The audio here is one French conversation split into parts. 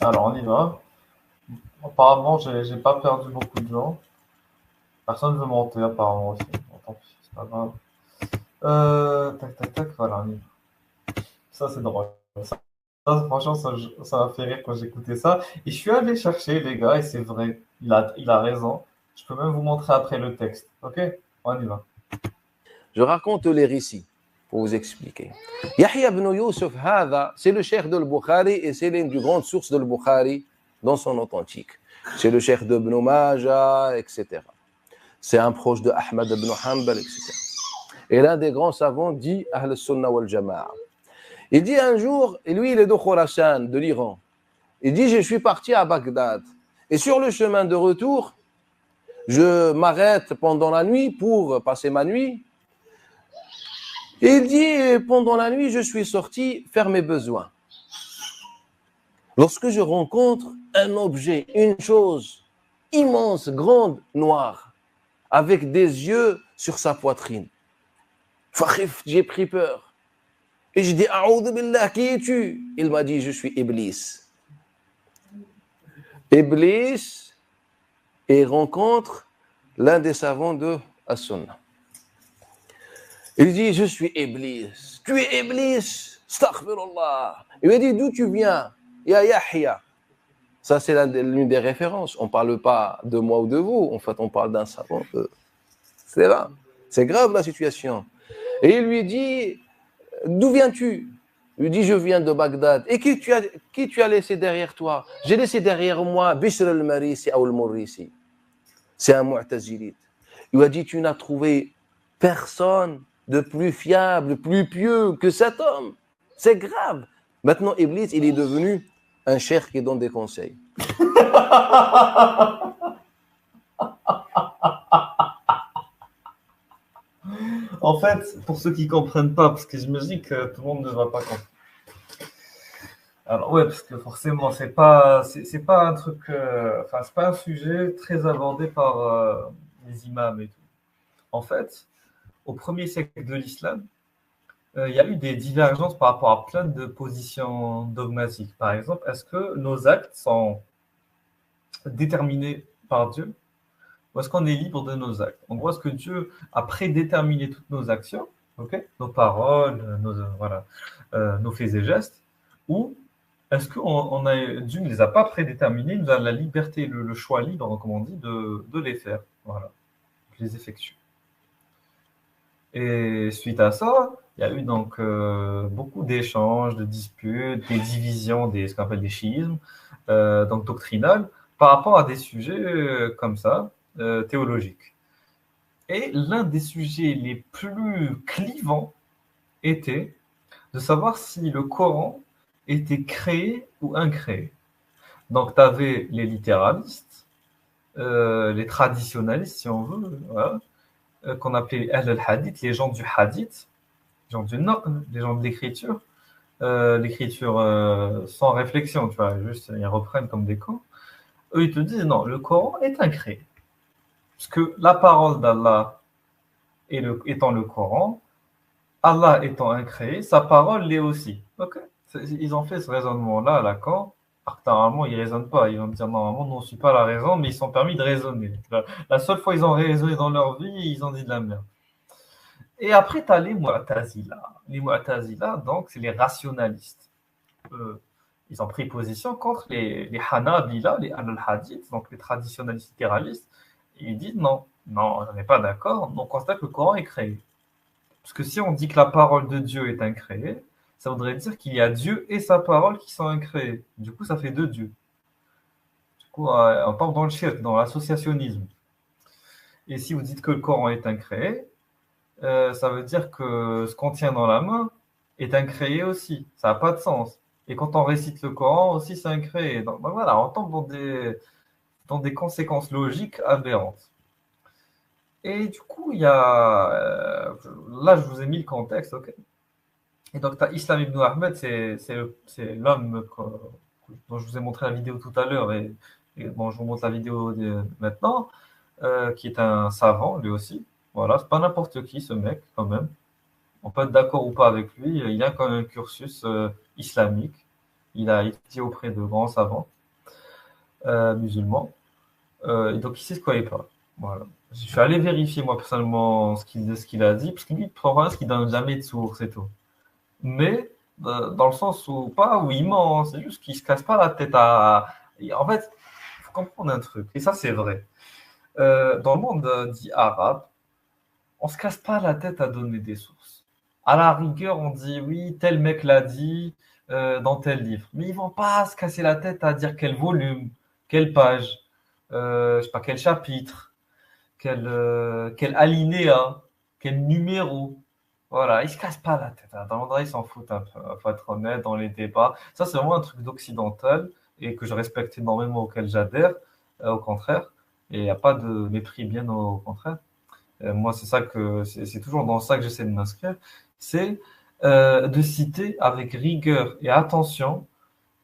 Alors, on y va. Apparemment, j'ai pas perdu beaucoup de gens. Personne ne veut monter, apparemment aussi. Bon, tant pis, c'est pas grave. Tac, tac, tac, voilà, on y va. Ça, c'est drôle. Franchement, ça m'a fait rire quand j'écoutais ça. Et je suis allé chercher, les gars, et c'est vrai. Il a raison. Je peux même vous montrer après le texte. Ok? On y va. Je raconte les récits pour vous expliquer. Yahya ibn Yusuf, c'est le cheikh de Bukhari et c'est l'une des grandes sources de Bukhari dans son authentique. C'est le cheikh de Ibn Majah, etc. C'est un proche de Ahmad ibn Hanbal, etc. Et l'un des grands savants dit Ahl Sunnah wal Jama'a. Il dit un jour, et lui il est de Khorasan, de l'Iran. Il dit je suis parti à Bagdad et sur le chemin de retour, je m'arrête pendant la nuit pour passer ma nuit. Et il dit, pendant la nuit, je suis sorti faire mes besoins. Lorsque je rencontre un objet, une chose immense, grande, noire, avec des yeux sur sa poitrine. Fakhif, j'ai pris peur. Et je dis, A'oudhu billah, qui es-tu? Il m'a dit, je suis Iblis. Iblis, et rencontre l'un des savants de As-Sunnah. Il dit, je suis Iblis. Tu es Iblis? Astaghfirullah. Il lui dit, d'où tu viens? Ya Yahya. Ça, c'est l'une des références. On ne parle pas de moi ou de vous. En fait, on parle d'un savant. C'est là. C'est grave la situation. Et il lui dit, d'où viens-tu? Il lui dit, je viens de Bagdad. Et qui tu as laissé derrière toi? J'ai laissé derrière moi Bishr al-Marisi ou al-Murrisi. C'est un mu'tazilite. Il lui a dit, tu n'as trouvé personne de plus fiable, plus pieux que cet homme. C'est grave. Maintenant, Iblis, il est devenu un cheikh qui donne des conseils. En fait, pour ceux qui comprennent pas, parce que j'imagine que tout le monde ne va pas comprendre. Alors ouais, parce que forcément, c'est pas un truc, enfin c'est pas un sujet très abordé par les imams et tout. En fait, au premier siècle de l'islam, il y a eu des divergences par rapport à plein de positions dogmatiques. Par exemple, est-ce que nos actes sont déterminés par Dieu ou est-ce qu'on est libre de nos actes? En gros, est-ce que Dieu a prédéterminé toutes nos actions, ok, nos paroles, voilà, nos faits et gestes, ou est-ce que Dieu ne les a pas prédéterminés, il nous a la liberté, le choix libre, comme on dit, de les faire, voilà, de les effectuer. Et suite à ça, il y a eu donc beaucoup d'échanges, de disputes, des divisions, ce qu'on appelle des schismes, donc doctrinales, par rapport à des sujets comme ça, théologiques. Et l'un des sujets les plus clivants était de savoir si le Coran était créé ou incréé. Donc, tu avais les littéralistes, les traditionalistes, si on veut, voilà, qu'on appelait Ahl al-Hadith, les gens du Hadith, les gens du Naql, les gens de l'écriture, l'écriture sans réflexion, tu vois, juste ils reprennent comme des cons. Eux, ils te disent non, le Coran est incréé. Parce que la parole d'Allah étant le Coran, Allah étant incréé, sa parole l'est aussi. Okay. Ils ont fait ce raisonnement-là à Lacan. Alors que normalement, ils ne raisonnent pas. Ils vont dire normalement, nous, on ne suit pas la raison, mais ils sont permis de raisonner. La seule fois ils ont raisonné dans leur vie, ils ont dit de la merde. Et après, tu as les Mu'tazila. Les Mu'tazila, donc, c'est les rationalistes. Ils ont pris position contre les Hanabila, les Al-Hadith, donc les traditionalistes littéralistes. Et ils disent non, on n'est pas d'accord. On constate que le Coran est créé. Parce que si on dit que la parole de Dieu est incréée, ça voudrait dire qu'il y a Dieu et sa parole qui sont incréés. Du coup, ça fait deux dieux. Du coup, on part dans le shirk, dans l'associationnisme. Et si vous dites que le Coran est incréé, ça veut dire que ce qu'on tient dans la main est incréé aussi. Ça n'a pas de sens. Et quand on récite le Coran aussi, c'est incréé. Donc voilà, on tombe dans des conséquences logiques aberrantes. Et du coup, il y a. Là, je vous ai mis le contexte, ok? Et donc, tu as Islam ibn Ahmed, c'est l'homme dont je vous ai montré la vidéo tout à l'heure, et bon, je vous montre la vidéo maintenant, qui est un savant, lui aussi. Voilà, c'est pas n'importe qui, ce mec, quand même. On peut être d'accord ou pas avec lui, il a quand même un cursus islamique. Il a étudié auprès de grands savants musulmans. Et donc, il sait ce quoi il parle. Voilà. Je suis allé vérifier, moi, personnellement, ce qu'il a dit, parce qu'il dit, ce qu'il donne jamais de source et tout. Mais, dans le sens où, pas où il ment, c'est juste qu'il se casse pas la tête en fait, il faut comprendre un truc, et ça, c'est vrai. Dans le monde dit arabe, on se casse pas la tête à donner des sources. À la rigueur, on dit oui, tel mec l'a dit dans tel livre. Mais ils vont pas se casser la tête à dire quel volume, quelle page, je sais pas, quel chapitre, quel alinéa, quel numéro. Voilà, ils se cassent pas la tête. Dans le droit, ils s'en foutent un peu. Faut être honnête dans les débats. Ça, c'est vraiment un truc d'occidental et que je respecte énormément, auquel j'adhère, au contraire. Et il n'y a pas de mépris, bien au contraire. Moi, c'est toujours dans ça que j'essaie de m'inscrire, c'est de citer avec rigueur et attention,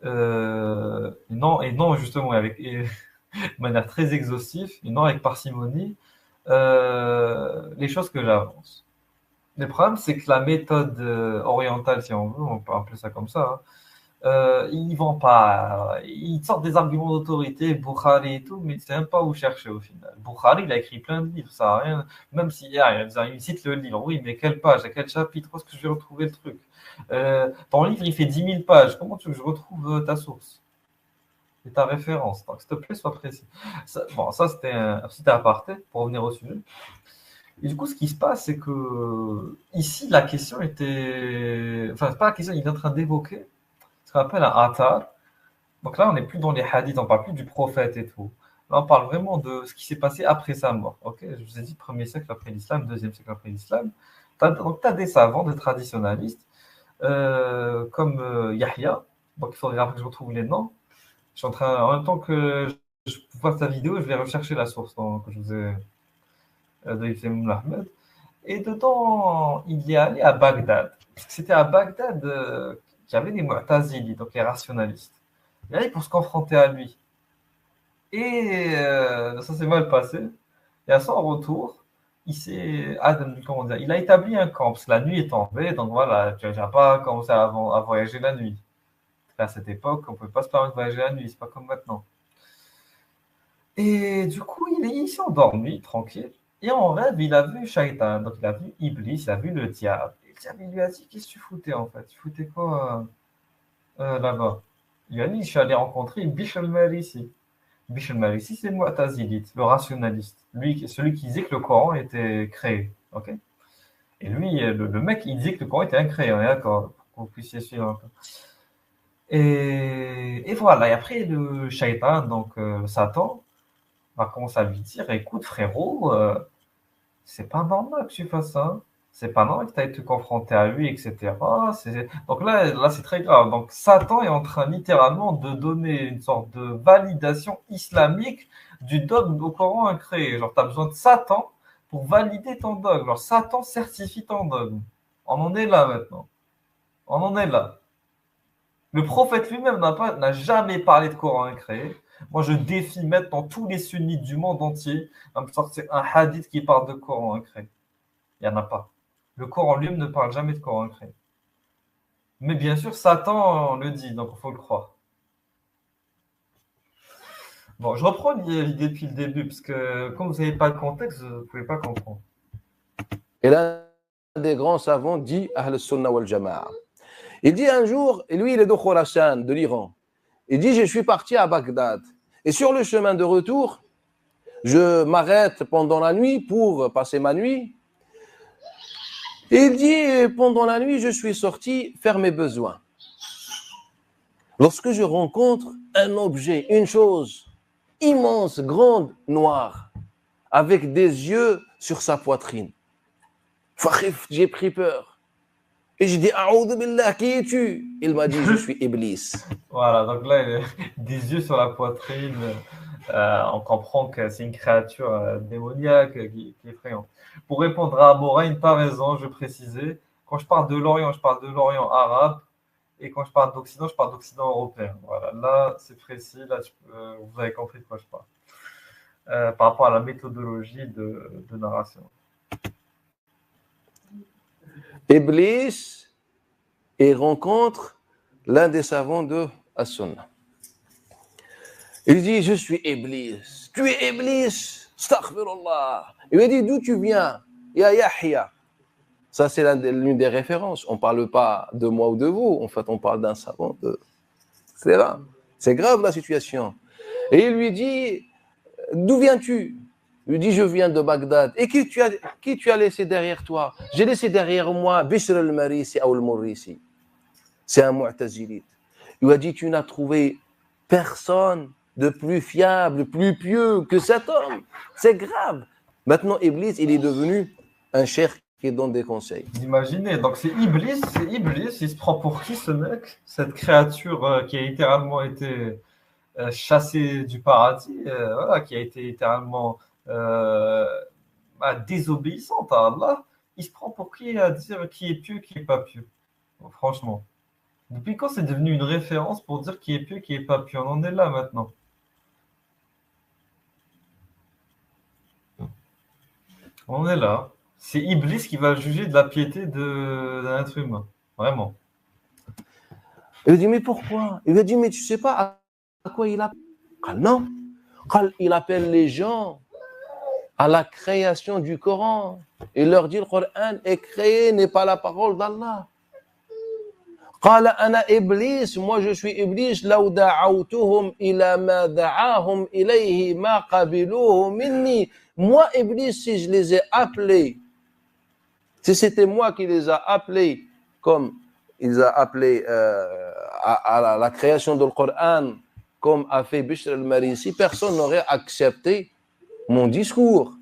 et non justement de manière très exhaustive, et non avec parcimonie, les choses que j'avance. Le problème, c'est que la méthode orientale, si on veut, on peut appeler ça comme ça, hein, ils vont pas, ils sortent des arguments d'autorité, Bukhari et tout, mais tu sais même pas où chercher au final. Bukhari, il a écrit plein de livres, ça a rien, même s'il y a, il cite le livre, oui, mais quelle page, à quel chapitre, où est-ce que je vais retrouver le truc? Ton livre, il fait 10 000 pages, comment tu veux que je retrouve ta source et ta référence? Donc, s'il te plaît, sois précis. Bon, ça, c'était un petit aparté pour revenir au sujet. Et du coup, ce qui se passe, c'est que ici, la question était, enfin, c'est pas la question, il est en train d'évoquer ce qu'on appelle un athar. Donc là, on n'est plus dans les hadiths, on parle plus du prophète et tout. Là, on parle vraiment de ce qui s'est passé après sa mort. Ok, je vous ai dit premier siècle après l'islam, deuxième siècle après l'islam. Donc, tu as des savants, des traditionalistes, comme Yahya. Donc, il faudrait que je retrouve les noms. Je suis en train, en même temps que je vois ta vidéo, je vais rechercher la source que je vous ai de Ibn Ahmed. Et dedans, il est allé à Bagdad. C'était à Bagdad qu'il y avait des Mu'tazili, donc les rationalistes. Il est allé pour se confronter à lui. Et ça s'est mal passé. Et à son retour, comment dire, il a établi un camp, parce que la nuit est tombée, donc voilà, tu n'as pas commencé à voyager la nuit. À cette époque, on ne pouvait pas se permettre de voyager la nuit, c'est pas comme maintenant. Et du coup, il s'est endormi, tranquille. Et en rêve, il a vu Shaitan, donc il a vu Iblis, il a vu le diable. Et le diable, il lui a dit, qu'est-ce que tu foutais en fait? Tu foutais quoi là-bas? Il a dit, je suis allé rencontrer Bishr al-Marisi. Bishr al-Marisi, c'est le Mu'tazilite, le rationaliste. Lui, celui qui disait que le Coran était créé. Ok. Et lui, le mec, il disait que le Coran était incréé, on est d'accord, pour que vous puissiez suivre un peu. Et voilà, et après, le Shaitan, donc Satan, va commencer à lui dire, écoute frérot, c'est pas normal que tu fasses ça. C'est pas normal que tu ailles te confronter à lui, etc. Donc là c'est très grave. Donc Satan est en train littéralement de donner une sorte de validation islamique du dogme au Coran incréé. Genre, tu as besoin de Satan pour valider ton dogme. Genre, Satan certifie ton dogme. On en est là maintenant. On en est là. Le prophète lui-même n'a jamais parlé de Coran incréé. Moi, je défie maintenant tous les sunnites du monde entier à me sortir un hadith qui parle de Coran incréé. Il n'y en a pas. Le Coran lui-même ne parle jamais de Coran incréé. Mais bien sûr, Satan le dit, donc il faut le croire. Bon, je reprends l'idée depuis le début, parce que comme vous n'avez pas le contexte, vous ne pouvez pas comprendre. Et l'un des grands savants dit Ahl Sunnah wal Jama'a. Il dit un jour, et lui il est de Khorasan, de l'Iran. Il dit, je suis parti à Bagdad. Et sur le chemin de retour, je m'arrête pendant la nuit pour passer ma nuit. Et il dit, pendant la nuit, je suis sorti faire mes besoins. Lorsque je rencontre un objet, une chose immense, grande, noire, avec des yeux sur sa poitrine. J'ai pris peur. Et j'ai dit, A'oudhu billah, qui es-tu? Il m'a dit, je suis Iblis. Voilà, donc là, il a des yeux sur la poitrine. On comprend que c'est une créature démoniaque qui est effrayante. Pour répondre à Moraine, pas raison, je précisais. Quand je parle de l'Orient, je parle de l'Orient arabe. Et quand je parle d'Occident, je parle d'Occident européen. Voilà, là, c'est précis. Là, vous avez compris de quoi je parle. Par rapport à la méthodologie de narration. Iblis et rencontre l'un des savants de as-sunnah. Il dit, je suis Iblis. Tu es Iblis. Astaghfirullah. Il lui dit, d'où tu viens? Ya Yahya. Ça, c'est l'une des références. On ne parle pas de moi ou de vous. En fait, on parle d'un savant. C'est là. C'est grave la situation. Et il lui dit, d'où viens-tu? Il lui dit, je viens de Bagdad. Et qui tu as laissé derrière toi? J'ai laissé derrière moi Bishr al-Marisi ou al-Murrisi. C'est un mu'tazilite. Il lui a dit, tu n'as trouvé personne de plus fiable, plus pieux que cet homme. C'est grave. Maintenant, Iblis, il est devenu un cheikh qui donne des conseils. Vous imaginez, donc c'est Iblis, il se prend pour qui ce mec? Cette créature qui a littéralement été chassée du paradis, voilà, qui a été littéralement désobéissante à Allah. Il se prend pour qui à dire qui est pieux, qui est pas pieux? Bon, franchement. Depuis quand c'est devenu une référence pour dire qui est pieux, qui est pas pieux? On en est là maintenant. On est là. C'est Iblis qui va juger de la piété d'un être humain. Vraiment. Il lui dit, mais pourquoi? Il lui a dit, mais tu sais pas à quoi il appelle? Non. Il appelle les gens à la création du Coran. Il leur dit, le Coran est créé, n'est pas la parole d'Allah. قال أنا إبليس, moi je suis Iblis, لو دعوتهم إلى ما دعاهم إليه ما قبلوه مني. Moi Iblis, si je les ai appelés, si c'était moi qui les a appelés comme ils ont appelé à la création du Coran, comme a fait Bishr al-Marisi, personne n'aurait accepté mon discours.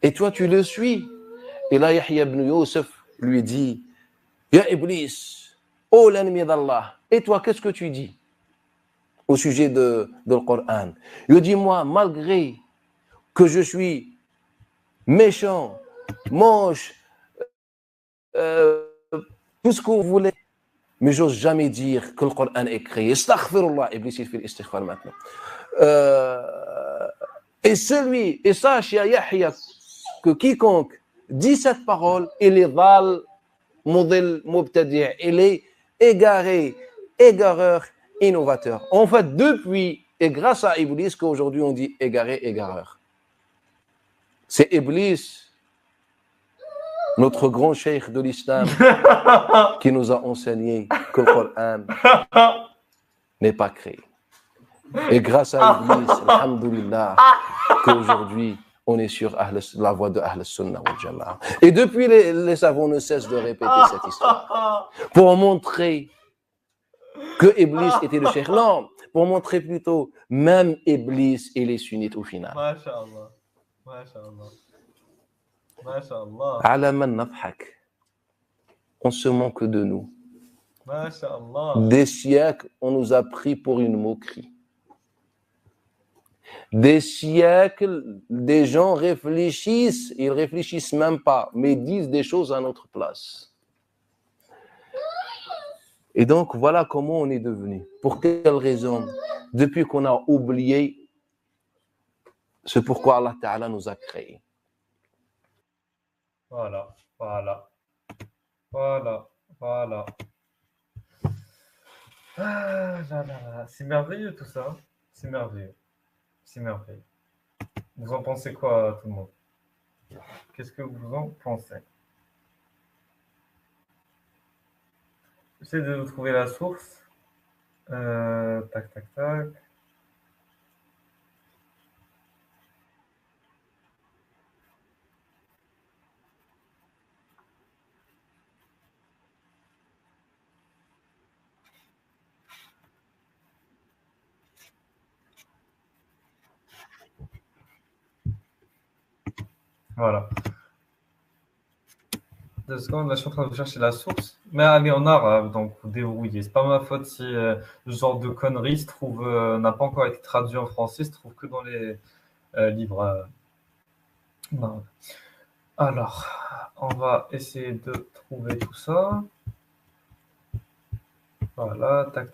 Et toi tu le suis. Et là Yahya ibn Yusuf lui dit, Ya Iblis, oh l'ennemi d'Allah, et toi, qu'est-ce que tu dis au sujet de le Coran? Il dit, moi, malgré que je suis méchant, moche, tout ce que vous voulez, mais j'ose jamais dire que le Coran est créé. Astaghfirullah, Iblis, il fait l'istighfar maintenant. Et sache, ya Yahya, que quiconque dit cette parole, il est val, modèle, mubtadi', il est égaré, égareur, innovateur. En fait, depuis et grâce à Iblis qu'aujourd'hui on dit égaré, égareur. C'est Iblis, notre grand cheikh de l'islam, qui nous a enseigné que le Coran n'est pas créé. Et grâce à Iblis, alhamdoulilah, qu'aujourd'hui on est sur la voie de Ahl Sunnah wal Jama'a. Et depuis, les savants ne cessent de répéter cette histoire pour montrer que Iblis était le cheikh. Non, pour montrer plutôt même Iblis et les sunnites au final. Masha'Allah. Masha'Allah. Masha'Allah. Ala man nadhak. On se moque de nous. Masha'Allah. Des siècles, on nous a pris pour une moquerie. Des siècles, des gens réfléchissent, ils réfléchissent même pas, mais disent des choses à notre place. Et donc, voilà comment on est devenu. Pour quelle raison? Depuis qu'on a oublié ce pourquoi Allah Ta'ala nous a créés. Voilà. Ah, là. C'est merveilleux tout ça. C'est merveilleux. Vous en pensez quoi, tout le monde? Qu'est-ce que vous en pensez? J'essaie de trouver la source. Tac. Voilà. 2 secondes, là je suis en train de chercher la source. Mais elle est en arabe, donc vous débrouillez. C'est pas ma faute si ce genre de conneries n'a pas encore été traduit en français, se trouve que dans les livres. Non. Alors, on va essayer de trouver tout ça. Voilà, tac.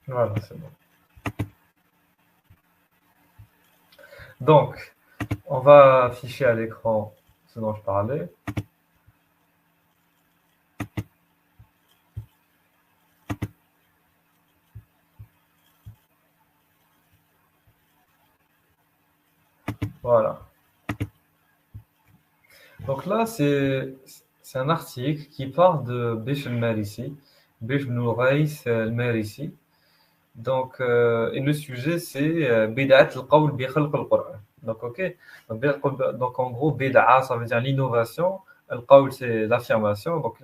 Voilà, c'est bon. Donc, on va afficher à l'écran ce dont je parlais. Voilà. Donc là, c'est un article qui parle de Bish al-Marisi, Bish ibn Rais al-Marisi. Donc, et le sujet, c'est Bid'at al-qawl bi khalq al-Qur'an. Donc, ok. Donc, en gros, Bid'a, ça veut dire l'innovation. Al-qawl, c'est l'affirmation. Donc,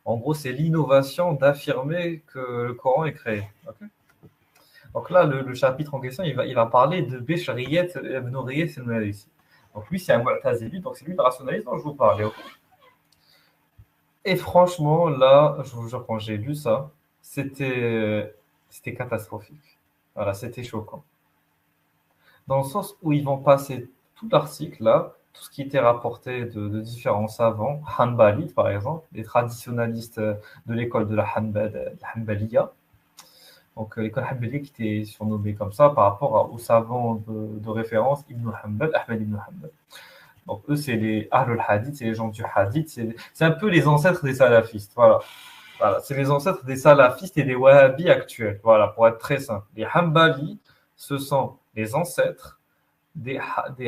en gros, c'est l'innovation d'affirmer que le Coran est créé. Ok. Donc là, le chapitre en question, il va parler de Bishr ibn Riyas al-Marisi. Donc lui, c'est un Mu'tazili, donc c'est lui le rationaliste dont je vous parlais. Ok. Et franchement, là, je vous jure, quand j'ai lu ça, c'était catastrophique. Voilà, c'était choquant. Dans le sens où ils vont passer tout l'article, là, tout ce qui était rapporté de différents savants, Hanbalites par exemple, les traditionalistes de l'école de la Hanbaliya. Donc l'école Hanbaliya qui était surnommée comme ça par rapport aux savants de référence Ibn Hanbal, Ahmed Ibn Hanbal. Donc eux, c'est les Ahlul Hadith, c'est les gens du Hadith, c'est un peu les ancêtres des salafistes. Voilà. Voilà, c'est les ancêtres des salafistes et des wahhabis actuels. Voilà, pour être très simple. Les Hanbali, ce sont les ancêtres des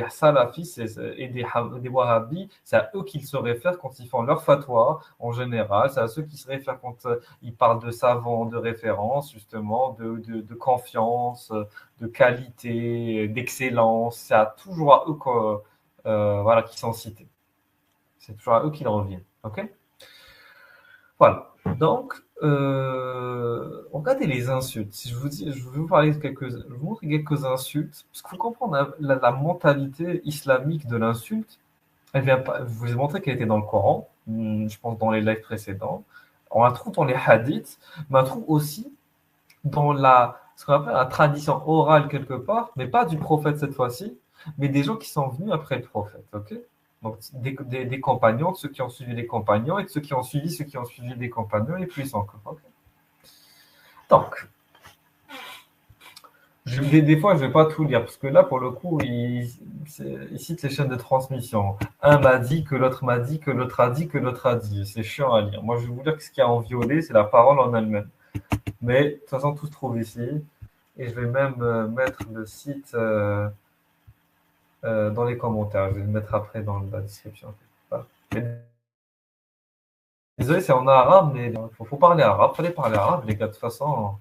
salafistes et des wahhabis. C'est à eux qu'ils se réfèrent quand ils font leur fatwa en général. C'est à ceux qui se réfèrent quand ils parlent de savants, de référence, justement, de confiance, de qualité, d'excellence. C'est toujours à eux voilà, qui sont cités. C'est toujours à eux qu'ils reviennent. OK? Voilà. Donc, regardez les insultes. Si je vous dis, je vais vous parler de je vais vous montrer quelques insultes, parce qu'il faut comprendre la mentalité islamique de l'insulte. Elle vient pas, je vous ai montré qu'elle était dans le Coran, je pense dans les lives précédents. On la trouve dans les hadiths, mais on la trouve aussi dans ce qu'on appelle la tradition orale quelque part, mais pas du prophète cette fois-ci, mais des gens qui sont venus après le prophète. Ok. Donc des compagnons, de ceux qui ont suivi les compagnons, et de ceux qui ont suivi les compagnons, et plus encore. Ok. Donc, des fois, je ne vais pas tout lire, parce que là, pour le coup, il cite les chaînes de transmission. Un m'a dit, que l'autre m'a dit, que l'autre a dit, que l'autre a dit. C'est chiant à lire. Moi, je vais vous dire que ce qu'il y a en violet, c'est la parole en elle-même. Mais de toute façon, tout se trouve ici. Et je vais même mettre le site dans les commentaires. Je vais le mettre après dans la description. Voilà. Désolé, c'est en arabe, mais il faut parler arabe. Il fallait parler arabe, les gars. De toute façon,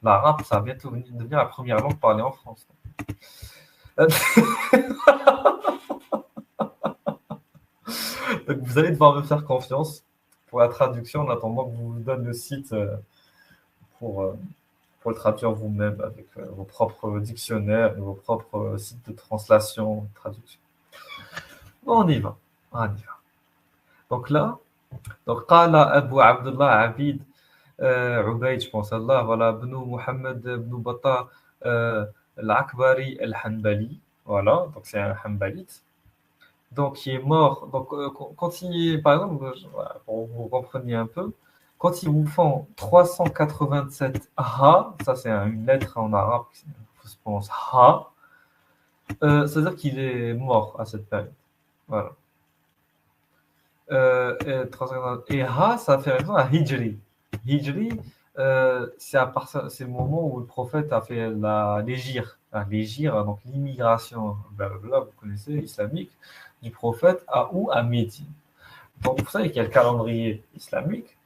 l'arabe, ça va bientôt devenir la première langue parlée en France. Donc, vous allez devoir me faire confiance pour la traduction en attendant que je vous donne le site pour, euh, pour le traduire vous-même avec vos propres dictionnaires et vos propres sites de translation, de traduction. Bon, on y va. On y va. Donc là, قال أبو عبد الله عبيد عبيد je pense Allah voilà بن محمد بن بطة العكبري الحنبلي voilà donc c'est un hanbalite donc il est mort donc quand il par exemple voilà, pour que vous compreniez un peu quand ils vous font 387 ha ça c'est une lettre en arabe je pense ha ça veut dire qu'il est mort à cette période voilà et ha ça fait référence à Hijri. Hijri, c'est le moment où le prophète a fait l'hégire, donc l'immigration, blablabla, vous connaissez, islamique, du prophète à où? À Médine. Donc vous savez qu'il y a le calendrier islamique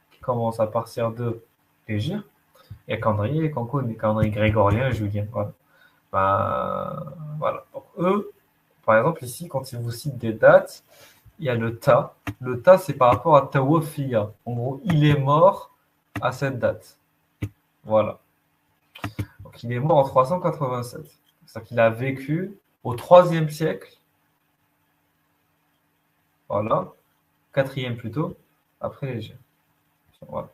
qui commence à partir de l'hégire, et le calendrier qu'on connaît, le calendrier grégorien et julien. Voilà. Ben, voilà. Donc eux, par exemple ici, quand ils vous citent des dates, il y a le ta. Le ta, c'est par rapport à Tawafiya. En gros, il est mort à cette date. Voilà. Donc, il est mort en 387. C'est-à-dire qu'il a vécu au 3e siècle. Voilà. 4e plutôt, après l'Hégire. Voilà.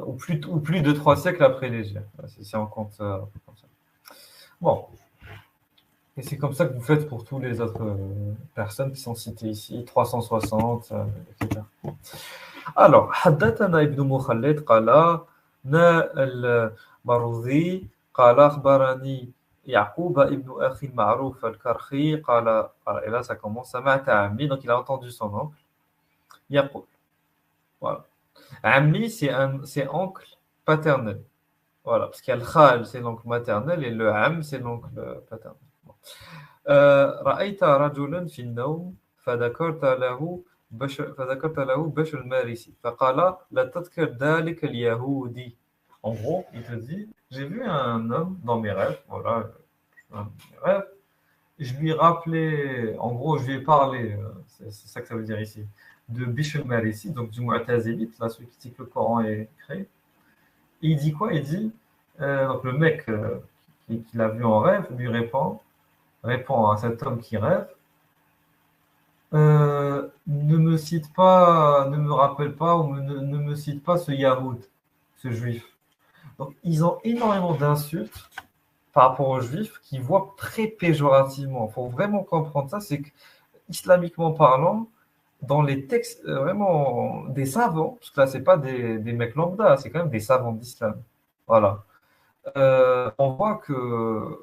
Ou plus de 3 siècles après l'Hégire. Si on compte comme ça. Bon. Et c'est comme ça que vous faites pour tous les autres personnes qui sont citées ici, 360, etc. Alors, حدثنا ابن مخلد قال نا المروزي قال أخبرني يعقوب ابن أخي المعروف الكرخي et là ça commence, سمعت عمي, donc il a entendu son oncle, يقول, voilà. Ammi, c'est oncle paternel. Voilà, parce qu'il y a le khal, c'est l'oncle maternel, et le am, c'est l'oncle paternel. Bon. رأيت رجلا في النوم فذكرت له بشر المارسي فقال لا تذكر ذلك اليهودي. En gros, il te dit, j'ai vu un homme dans mes rêves, voilà, dans mes rêves, je lui ai rappelé, en gros, je lui ai parlé, c'est ça que ça veut dire ici, de Bishr al-Marisi, donc du Mu'tazilite, là, celui qui dit que le Coran est créé. Et il dit quoi? Il dit, donc le mec qui l'a vu en rêve lui répond à cet homme qui rêve, ne me cite pas, ne me rappelle pas ou ne me cite pas ce Yahoud, ce juif. Donc ils ont énormément d'insultes par rapport aux juifs qui voient très péjorativement. Il faut vraiment comprendre ça, c'est que islamiquement parlant, dans les textes vraiment des savants, parce que là, c'est pas des mecs lambda, c'est quand même des savants d'islam. Voilà. On voit que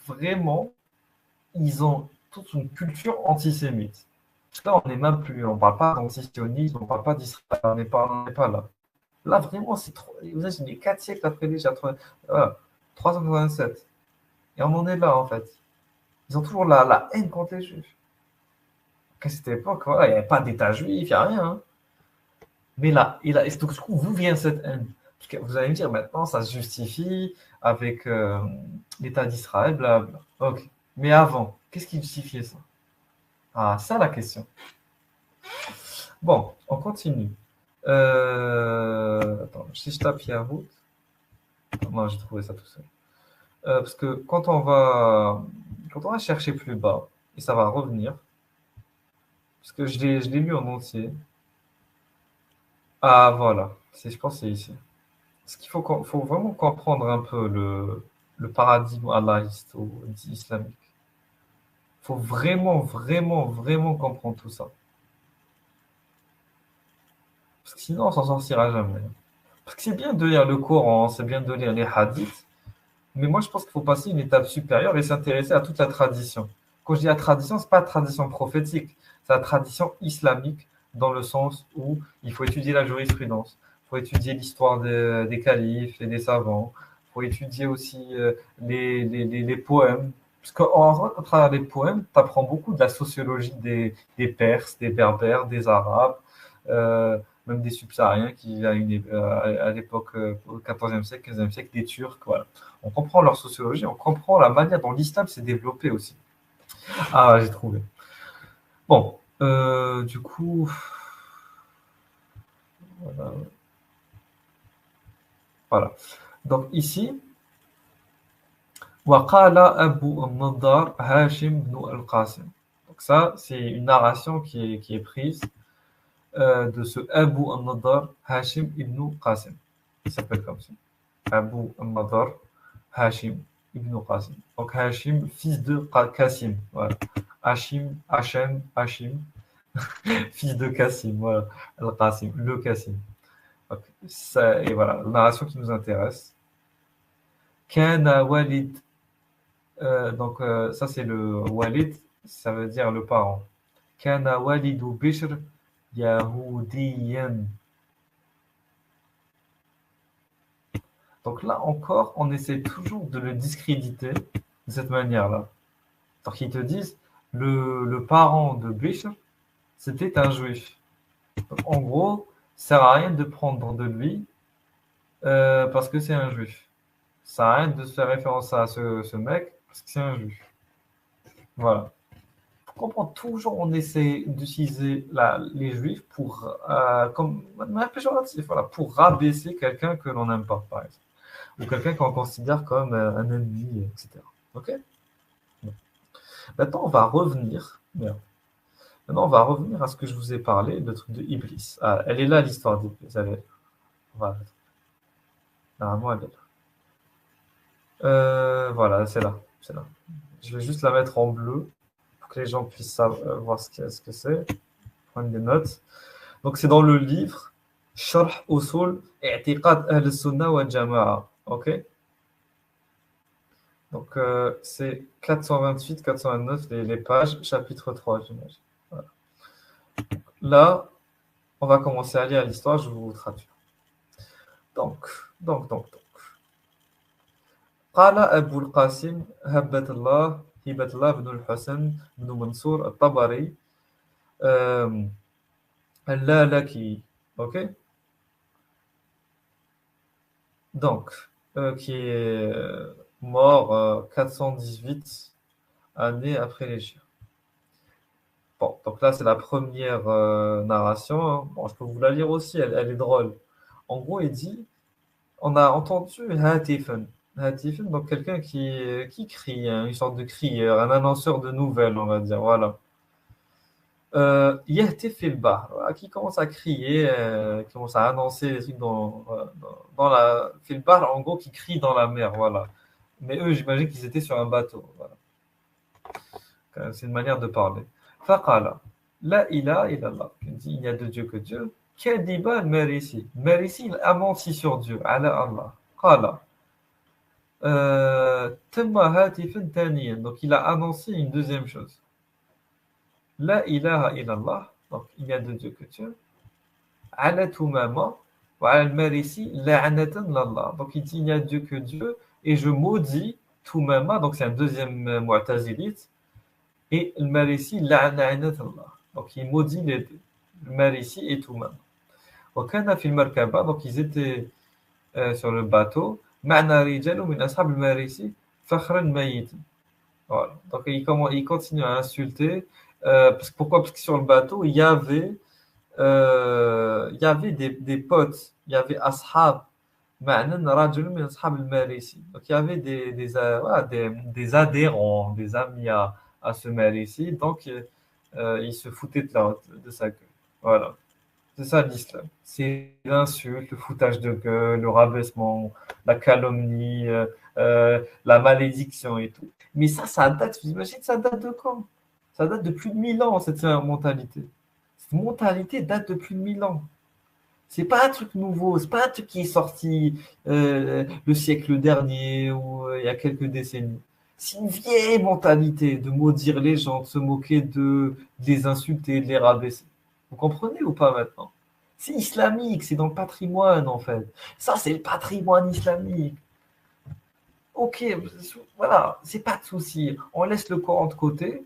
vraiment, ils ont toute une culture antisémite. Parce que là, on n'est même plus, on ne parle pas d'antisionisme, on ne parle pas d'Israël, on n'est pas là. Là, vraiment, c'est trop. Vous imaginez, 4 siècles après l'Hégire, voilà, 387. Et on en est là, en fait. Ils ont toujours la haine contre les juifs. À cette époque, voilà, il n'y avait pas d'État juif, il n'y a rien. Hein. Mais là, et donc, du coup, d'où vient cette haine? Parce que vous allez me dire, maintenant, ça se justifie avec l'État d'Israël, blablabla. Ok. Mais avant, qu'est-ce qui justifiait ça? Ah, ça la question. Bon, on continue. Attends, si je tape Yahoo. Non, j'ai trouvé ça tout seul. Parce que quand on va chercher plus bas, et ça va revenir, parce que je l'ai lu en entier. Ah, voilà. Je pense que c'est ici. Parce qu'il faut vraiment comprendre un peu le paradigme allahiste ou islamique. Il faut vraiment, vraiment, vraiment comprendre tout ça. Parce que sinon, on s'en sortira jamais. Parce que c'est bien de lire le Coran, c'est bien de lire les hadiths, mais moi, je pense qu'il faut passer une étape supérieure et s'intéresser à toute la tradition. Quand je dis la tradition, ce n'est pas la tradition prophétique, c'est la tradition islamique dans le sens où il faut étudier la jurisprudence, il faut étudier l'histoire des califes et des savants, il faut étudier aussi les poèmes. Parce qu'à travers les poèmes, tu apprends beaucoup de la sociologie des Perses, des Berbères, des Arabes, même des Subsahariens qui vivaient à l'époque, au XIVe siècle, XVe siècle, des Turcs. Voilà. On comprend leur sociologie, on comprend la manière dont l'islam s'est développé aussi. Ah, j'ai trouvé. Bon, du coup, voilà. Donc ici, Waqala Abu al-Nadar Hashim ibn al-Qasim. Donc ça, c'est une narration qui est prise de ce Abu al-Nadar Hashim ibn Qasim. Il s'appelle comme ça. Abu al-Nadar Hashim ibn Qasim. Donc Hashim, fils de Qasim. Voilà. Hashim, fils de Qasim. Voilà. Al-Qasim, le Qasim. Donc, ça, et voilà, la narration qui nous intéresse. Kana Walid. Donc, ça, c'est le Walid, ça veut dire le parent. Kana Walidu Bishr Yahudiyan. Donc là encore, on essaie toujours de le discréditer de cette manière-là. Donc ils te disent, le parent de Bishr, c'était un juif. Donc, en gros, ça sert à rien de prendre de lui parce que c'est un juif. Ça sert à rien de faire référence à ce mec parce que c'est un juif. Voilà. Pour comprendre, toujours on essaie d'utiliser les juifs pour, comme manière péjorative, voilà, pour rabaisser quelqu'un que l'on n'aime pas, par exemple. Ou quelqu'un qu'on considère comme un ennemi, etc. Ok? Bon. Maintenant, on va revenir. Merde. Maintenant, on va revenir à ce que je vous ai parlé, le truc de Iblis. Ah, elle est là, l'histoire d'Iblis. Voilà. Normalement, elle est là. Voilà, c'est là. C'est là. Je vais juste la mettre en bleu pour que les gens puissent voir ce que c'est. Prendre des notes. Donc, c'est dans le livre Sharh Usul I'tiqad Ahl Sunnah wa Jama'a. OK? Donc, c'est 428-429 les pages, chapitre 3, j'imagine. Voilà. Là, on va commencer à lire l'histoire, je vais vous traduire. Donc. قال أبو القاسم هبة الله بن الحسن بن منصور الطبري اللالكي. OK? Donc, qui est mort 418 années après l'Égypte. Bon, donc là, c'est la première narration. Hein. Bon, je peux vous la lire aussi, elle est drôle. En gros, il dit, on a entendu Hatifan. Hatifan, donc quelqu'un qui crie, hein, une sorte de crieur, un annonceur de nouvelles, on va dire, voilà. Yahtif fil bahr, voilà, qui commence à crier, qui commence à annoncer des trucs dans la fil bahr, en gros, qui crie dans la mer, voilà. Mais eux, j'imagine qu'ils étaient sur un bateau, voilà. C'est une manière de parler. Faqala, la ilaha illallah. Il dit, il n'y a de Dieu que Dieu. Kadiba al-Marisi. Marisi, il a menti sur Dieu, ala Allah. Qala. Tamma hatifan taniyan. Donc, il a annoncé une deuxième chose. La ilaha illallah. Donc, il n'y a de Dieu que Dieu. Ala tumama. Wa al-Marisi, la'anatan lallah. Donc, il dit, il n'y a de Dieu que Dieu. Et je maudis tumama. Donc, c'est un deuxième mu'tazilite. Et le Marisi, la'anat Allah. Donc, il maudit les deux. Le Marisi et Toumam. وكان في المركبة, donc ils étaient sur le bateau. معنا رجال من أصحاب المريسي فخرا ميتا. Voilà. Donc, il continue à insulter. Pourquoi? Parce que sur le bateau, il y avait des potes. Il y avait ashab. معنا رجل من أصحاب المريسي. Donc, il y avait des adhérents, des amis à ce Marisi. Donc, il se foutait de sa gueule. Voilà. C'est ça l'islam. C'est l'insulte, le foutage de gueule, le rabaissement, la calomnie, la malédiction et tout. Mais ça date, vous imaginez, ça date de quand? Ça date de plus de 1000 ans, cette mentalité. Cette mentalité date de plus de 1000 ans. C'est pas un truc nouveau, c'est pas un truc qui est sorti le siècle dernier ou il y a quelques décennies. C'est une vieille mentalité de maudire les gens, de se moquer de les insulter, de les rabaisser. Vous comprenez ou pas maintenant? C'est islamique, c'est dans le patrimoine en fait. Ça, c'est le patrimoine islamique. Ok, voilà, c'est pas de souci. On laisse le Coran de côté,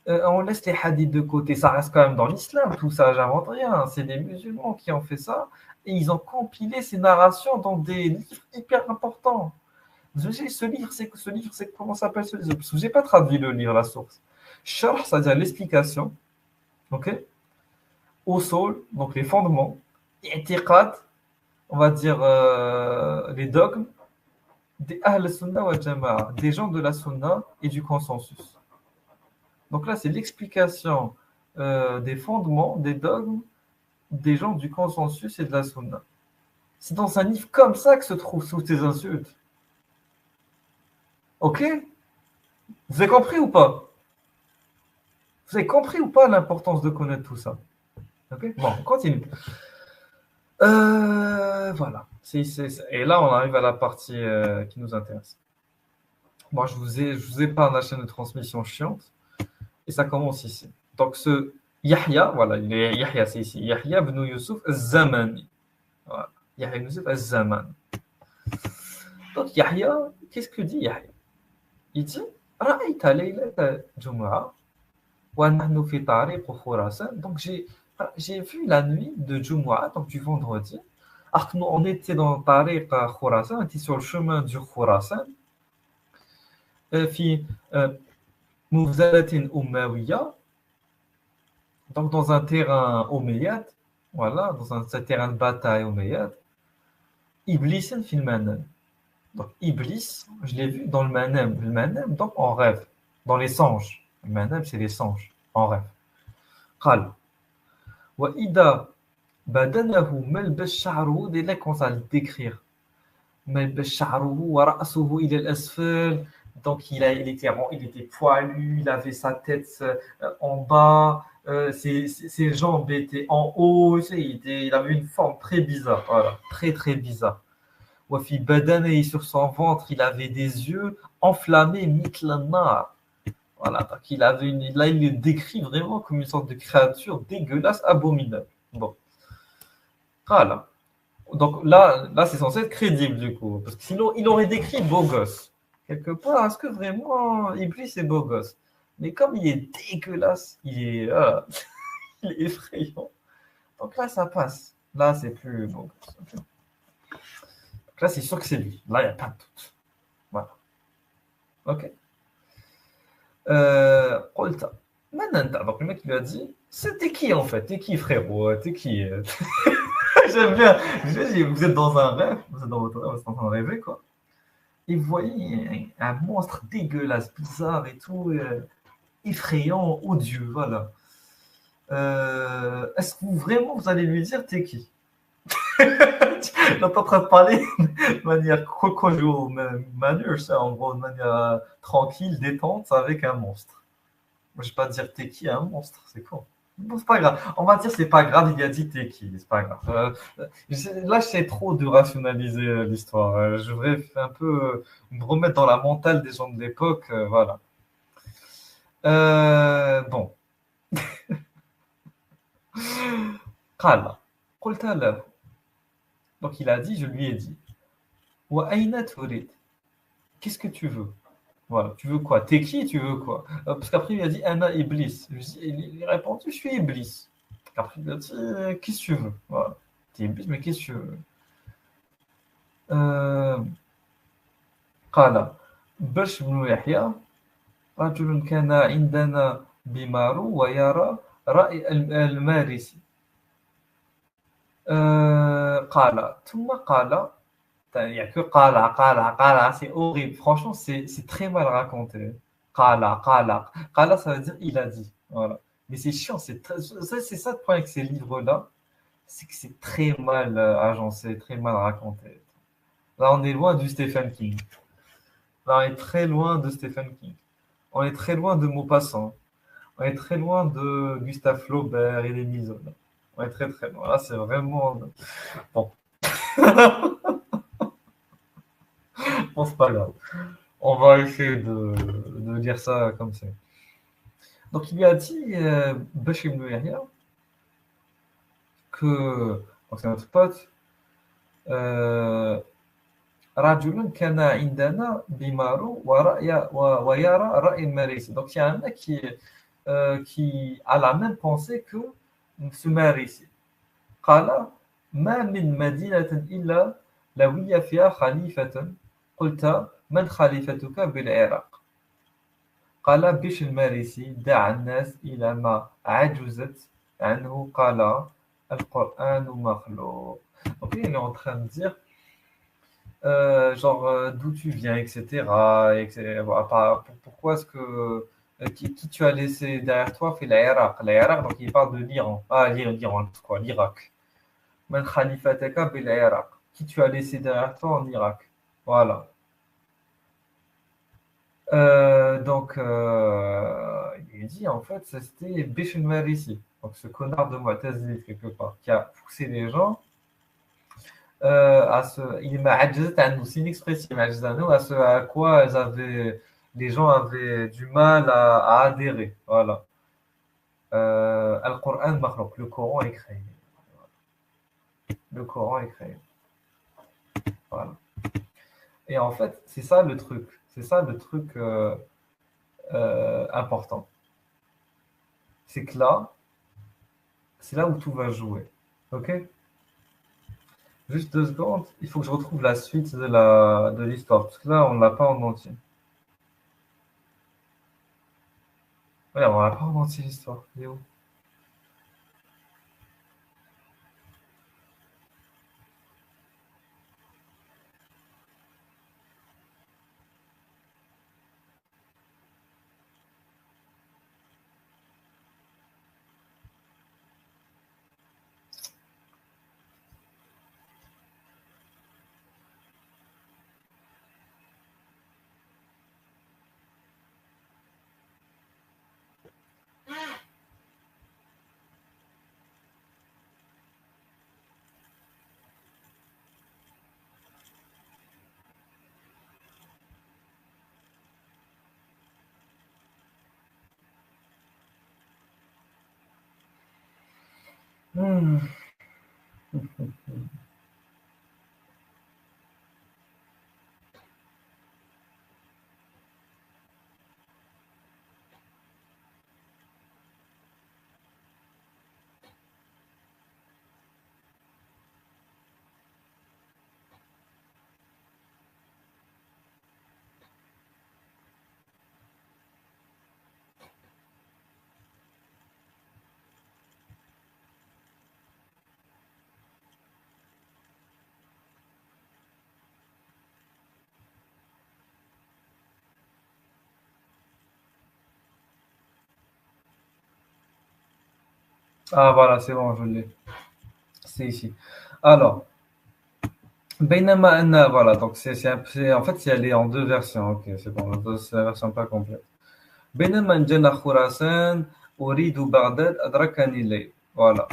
on laisse les hadiths de côté. Ça reste quand même dans l'islam, tout ça, j'invente rien. C'est des musulmans qui ont fait ça et ils ont compilé ces narrations dans des livres hyper importants. Ce livre, c'est comment s'appelle ce livre? Parce que j'ai pas traduit le livre, la source. Sharh, c'est-à-dire l'explication, ok? Usul, donc les fondements. I'tiqad, on va dire les dogmes des Ahl Sunnah wa Jama'a, des gens de la Sunna et du consensus. Donc là, c'est l'explication des fondements, des dogmes des gens du consensus et de la Sunna. C'est dans un livre comme ça que se trouvent toutes ces insultes. Ok? Vous avez compris ou pas? Vous avez compris ou pas l'importance de connaître tout ça? Ok? Bon, on continue. Voilà. Et là, on arrive à la partie qui nous intéresse. Moi, je vous ai pas la chaîne de transmission chiante. Et ça commence ici. Donc, ce Yahya, voilà, Yahya, c'est ici. Yahya ibn Yusuf al-Zamani. Voilà. Yahya ibn Yusuf al-Zamani. Donc, Yahya, qu'est-ce que dit Yahya? Il dit Ra'ayta laylata Jumu'ah wa nahnu fi tariq Khurasan. Donc, j'ai vu la nuit de Jumu'ah, donc du vendredi. Alors que nous, on était dans Tariq Khurasan, on était sur le chemin du Khurasan. Fi Mufzalatin Umayya, donc dans un terrain omeyyade, voilà, dans un terrain de bataille omeyyade. Iblisan fil manam. Donc, Iblis, je l'ai vu dans le manam. Le manam, donc en rêve, dans les songes. Le manam, c'est les songes, en rêve. Qal. Wa ida badanahu malbas sha'ruhu, dès là qu'on va le décrire. Malbas sha'ruhu wa ra'suhu ila al-asfal. Donc, il était poilu, il avait sa tête en bas, ses jambes étaient en haut, tu sais, il avait une forme très bizarre, voilà, très très bizarre. Wafi badane, sur son ventre, il avait des yeux enflammés, mitlanar. Voilà, donc là, il le décrit vraiment comme une sorte de créature dégueulasse, abominable. Bon, voilà. Donc là c'est censé être crédible du coup, parce que sinon, il aurait décrit beau gosse. Quelque part, est-ce que vraiment Iblis est beau gosse? Mais comme il est dégueulasse, il est effrayant. Donc là, ça passe. Là, c'est plus beau gosse. Donc là, c'est sûr que c'est lui. Là, il n'y a pas de doute. Voilà. Ok. Qulta. Maintenant, donc le mec il lui a dit, c'était qui en fait? T'es qui frérot? T'es qui? J'aime bien. Je dis, vous êtes dans un rêve, vous êtes dans votre rêve, vous êtes en train de rêver quoi. Et vous voyez un monstre dégueulasse, bizarre et tout, effrayant, odieux, voilà. Est-ce que vous allez lui dire t'es qui? Il est en train de parler de manière casual manner, ça, en gros, de manière tranquille, détente, avec un monstre. Moi, je vais pas dire t'es qui un monstre, c'est quoi? Bon, c'est pas grave. On va dire c'est pas grave, il a dit t'es qui, c'est pas grave. Là, j'essaie trop de rationaliser l'histoire. Je voudrais un peu me remettre dans la mentale des gens de l'époque, voilà. Bon. Qala. Qulta lahu. Donc il a dit, je lui ai dit. Wa aina turid? Qu'est-ce que tu veux? Voilà, tu veux quoi? T'es qui? Tu veux quoi? Parce qu'après il a dit Anna Iblis. Il a répondu, je suis Iblis. Après il a dit, qu'est-ce que tu veux? Voilà. T'es Iblis, mais qu'est-ce que tu veux? آه، قال بش بن يحيى رجل كان عندنا بمار ويرى رأي المارسي قال ثم قال il n'y a que qala, c'est horrible. Franchement, c'est très mal raconté. Qala, ça veut dire il a dit. Voilà. Mais c'est chiant, c'est ça le problème avec ces livres-là, c'est que c'est très mal agencé, très mal raconté. Là, on est loin du Stephen King. Là, on est très loin de Stephen King. On est très loin de Maupassant. On est très loin de Gustave Flaubert et les Zola. On est très très loin. Là, c'est vraiment. Bon, bon c'est pas grave. On va essayer de dire ça comme ça. Donc, il lui a dit, Bachir ibn Yahya, que. Donc, c'est notre pote. رجل كان عندنا بمار ويرى رأي المريسي. Donc, il y a un mec qui a la même pensée que ce Marisi. قال ما من مدينة إلا لو هي فيها خليفة قلت من خليفتك بالعراق قال بش المارسي دعا الناس إلى ما عجزت عنه قال القرآن مخلوق. Donc il est en train de dire genre d'où tu viens, etc. Voilà, pourquoi est-ce que qui tu as laissé derrière toi fait l'Irak. L'Irak, donc il parle de l'Iran. Ah, l'Iran, quoi, l'Irak. Man khalifataka bil Irak. Qui tu as laissé derrière toi en Irak. Voilà. Donc, il dit en fait, c'était Bishr Marisi, donc ce connard de Mu'tazili quelque part, qui a poussé les gens à ce. Il m'a c'est une expression, à ce à quoi les gens avaient du mal à adhérer. Voilà. Al-Qur'an makhlouk, le Coran est créé. Le Coran est créé. Voilà. Et en fait, c'est ça le truc. C'est ça le truc important. C'est que là, c'est là où tout va jouer. Ok? Juste 2 secondes, il faut que je retrouve la suite de l'histoire, parce que là, on ne l'a pas en entier. Ouais, on l'a pas en entier l'histoire. Il est où? Hmm. Ah voilà, c'est bon, je l'ai. C'est ici. Alors, voilà, donc en fait, elle est en deux versions. Ok, c'est bon, c'est la version pas complète. بينما جنى خراسان أريد بغداد أدركني الليل. Voilà.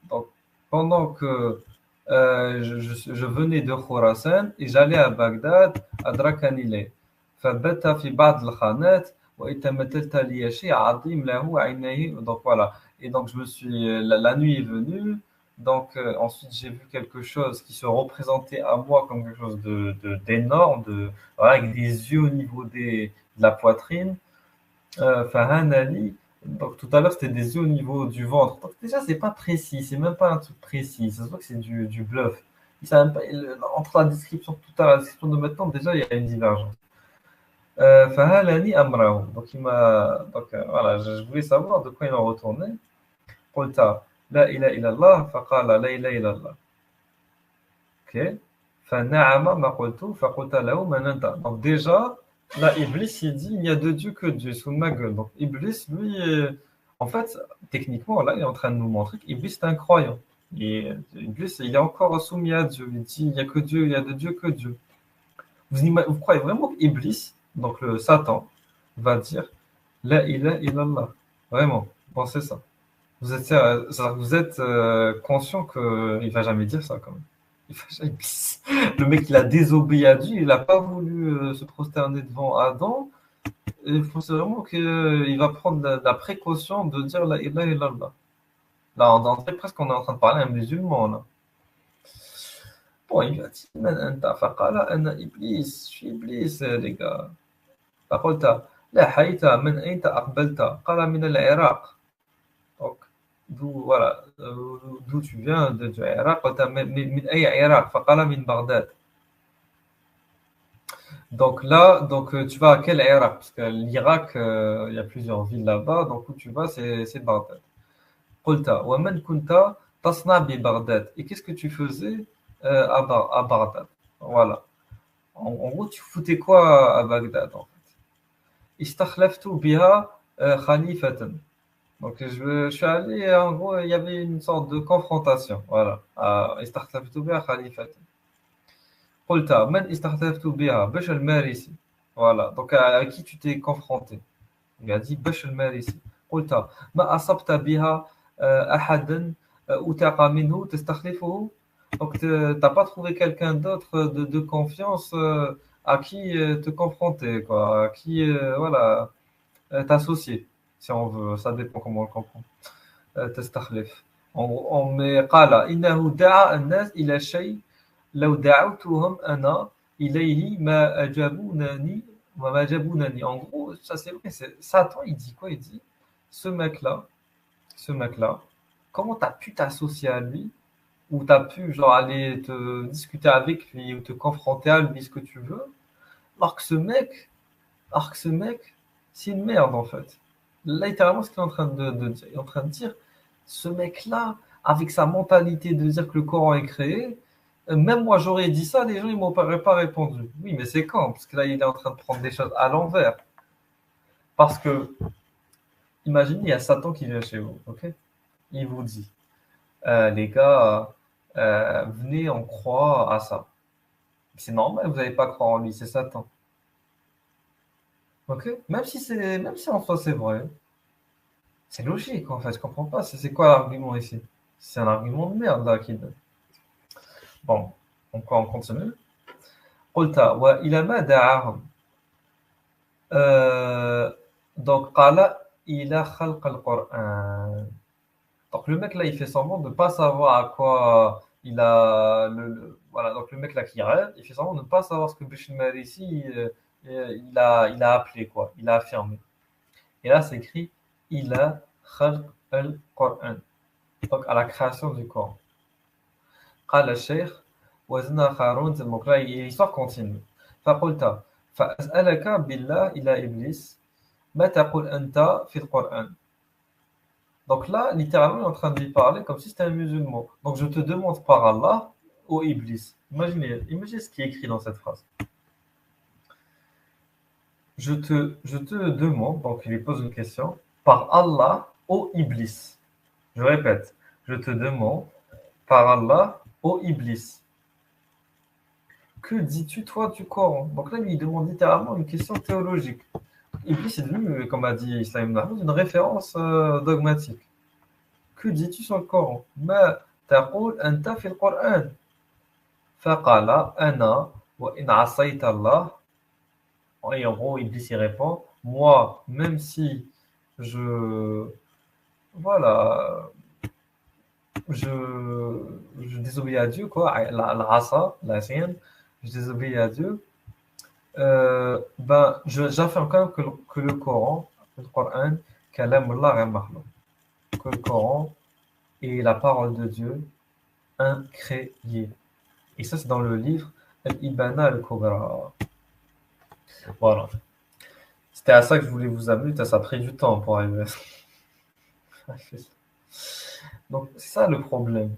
Donc, pendant que je venais de Khurasan et j'allais à Bagdad, أدركني الليل. فبت في بعض الخانات وإذا مثلت لي شيء عظيم له عينيه. Donc voilà. Et donc la nuit est venue. Donc ensuite j'ai vu quelque chose qui se représentait à moi comme quelque chose d'énorme, voilà, avec des yeux au niveau de la poitrine. Fahanali. Donc tout à l'heure c'était des yeux au niveau du ventre. Donc déjà c'est pas précis, c'est même pas un truc précis. Ça se voit que c'est du bluff. Entre la description tout à la description de maintenant déjà il y a une divergence. Fahanali amrahu. Donc voilà, je voulais savoir de quoi il en retournait. قلت لا إله إلا الله فقال لا إله إلا الله. Ok. فنعم ما قلت فقلت له من أنت. Donc déjà là, Iblis, il dit, il n'y a de Dieu que Dieu, sous ma gueule. Donc, Iblis, lui, en fait, techniquement, là, il est en train de nous montrer qu'Iblis est un croyant. Et Iblis, il est encore soumis à Dieu. Il dit, il n'y a que Dieu, il y a de Dieu que Dieu. Vous croyez vraiment qu'Iblis, donc le Satan, va dire, La ilaha illallah. Vraiment, pensez ça. Vous êtes conscient qu'il ne va jamais dire ça, quand même. Il va jamais- Le mec, il a désobéi à Dieu, il n'a pas voulu se prosterner devant Adam. Il faut vraiment qu'il va prendre la précaution de dire la ilaha illallah. Là, presque, on est en train de parler à un musulman, là. Bon, il va dire, man anta faqala ana iblis, je suis iblis, les gars. فقلت لا حيت من أين أقبلت قال من العراق. Donc, voilà, d'où tu viens, du Irak. قلت من أي عراق فقال من بغداد. Donc là, tu vas à quel Irak? Parce que l'Irak, il y a plusieurs villes là-bas. Donc où tu vas, c'est Bagdad. قلت ومن كنت تصنع ببغداد. Et qu'est-ce que tu faisais à Bagdad? Voilà. En gros, tu foutais quoi à Bagdad en fait? استخلفت بها خليفة. Donc je suis allé, en gros, il y avait une sorte de confrontation. Voilà. استخلفت بها خليفة. قلت من استخلفت بها باش المارسي. Voilà. Donc à qui tu t'es confronté? Il a dit باش المارسي. قلت ما أصبت بها أحدا أوثق منه تستخلفه. Donc t'as pas trouvé quelqu'un d'autre de confiance à qui te confronter, quoi, à qui voilà t'associer, si on veut. Ça dépend comment on le comprend. تستخلف. Mais قال إنه دعا الناس إلى شيء لو دعوتهم أنا إليه ما أجابونني وما أجابونني. En gros, ça c'est vrai, Satan, il dit quoi? Il dit, ce mec-là, comment tu as pu t'associer à lui, ou tu as pu genre aller te discuter avec lui, ou te confronter à lui, ce que tu veux, alors que ce mec, c'est une merde en fait. Là, littéralement, ce qu'il est en train de dire, il est en train de dire, ce mec-là, avec sa mentalité de dire que le Coran est créé, même moi j'aurais dit ça, les gens ils m'auraient pas répondu. Oui, mais c'est quand? Parce que là, il est en train de prendre des choses à l'envers. Parce que, imaginez, il y a Satan qui vient chez vous, ok? Il vous dit, les gars, venez, on croit à ça. C'est normal, vous n'allez pas croire en lui, c'est Satan. Ok? Même si en soi c'est vrai, c'est logique en fait, je comprends pas. C'est quoi l'argument ici? C'est un argument de merde là qui donne. Bon, on continue. قلت وإلى ما دعاهم. Donc قال إلى خلق القرآن. Donc le mec là, il fait semblant de ne pas savoir à quoi il a voilà. Donc le mec là qui rêve, il fait semblant de ne pas savoir ce que Bishul Marisi il a appelé quoi, il a affirmé. Et là c'est écrit il a khalq al-Qur'an. Donc à la création du Coran. قال الشيخ وزنا خارون. Donc là l'histoire continue. فقلت فأسألك بالله إلى إبليس ما تقول أنت في القرآن. Donc là, littéralement, il est en train de lui parler comme si c'était un musulman. Donc je te demande par Allah, ô Iblis. Imaginez ce qui est écrit dans cette phrase. Je te demande, donc il lui pose une question, par Allah, ô Iblis. Je répète, je te demande par Allah, ô Iblis. Que dis-tu toi du Coran? Donc là, il lui demande littéralement une question théologique. Iblis est devenu, comme a dit Islam Ibn Ahmed, une référence dogmatique. Que dis-tu sur le Coran? ما تقول أنت في القرآن؟ فقال أنا وإن عصيت الله. Et en gros, Iblis y répond, moi, même si je, voilà, je désobéis à Dieu, quoi, l'asa, la sienne, je désobéis à Dieu, ben, j'affirme quand même que le Coran, kalam Allah ghayr makhlouq, que le Coran est la parole de Dieu incréée. Et ça, c'est dans le livre Al-Ibana al-Kubra. Voilà. C'était à ça que je voulais vous amener. Ça a pris du temps pour arriver à ça. Donc, c'est ça le problème.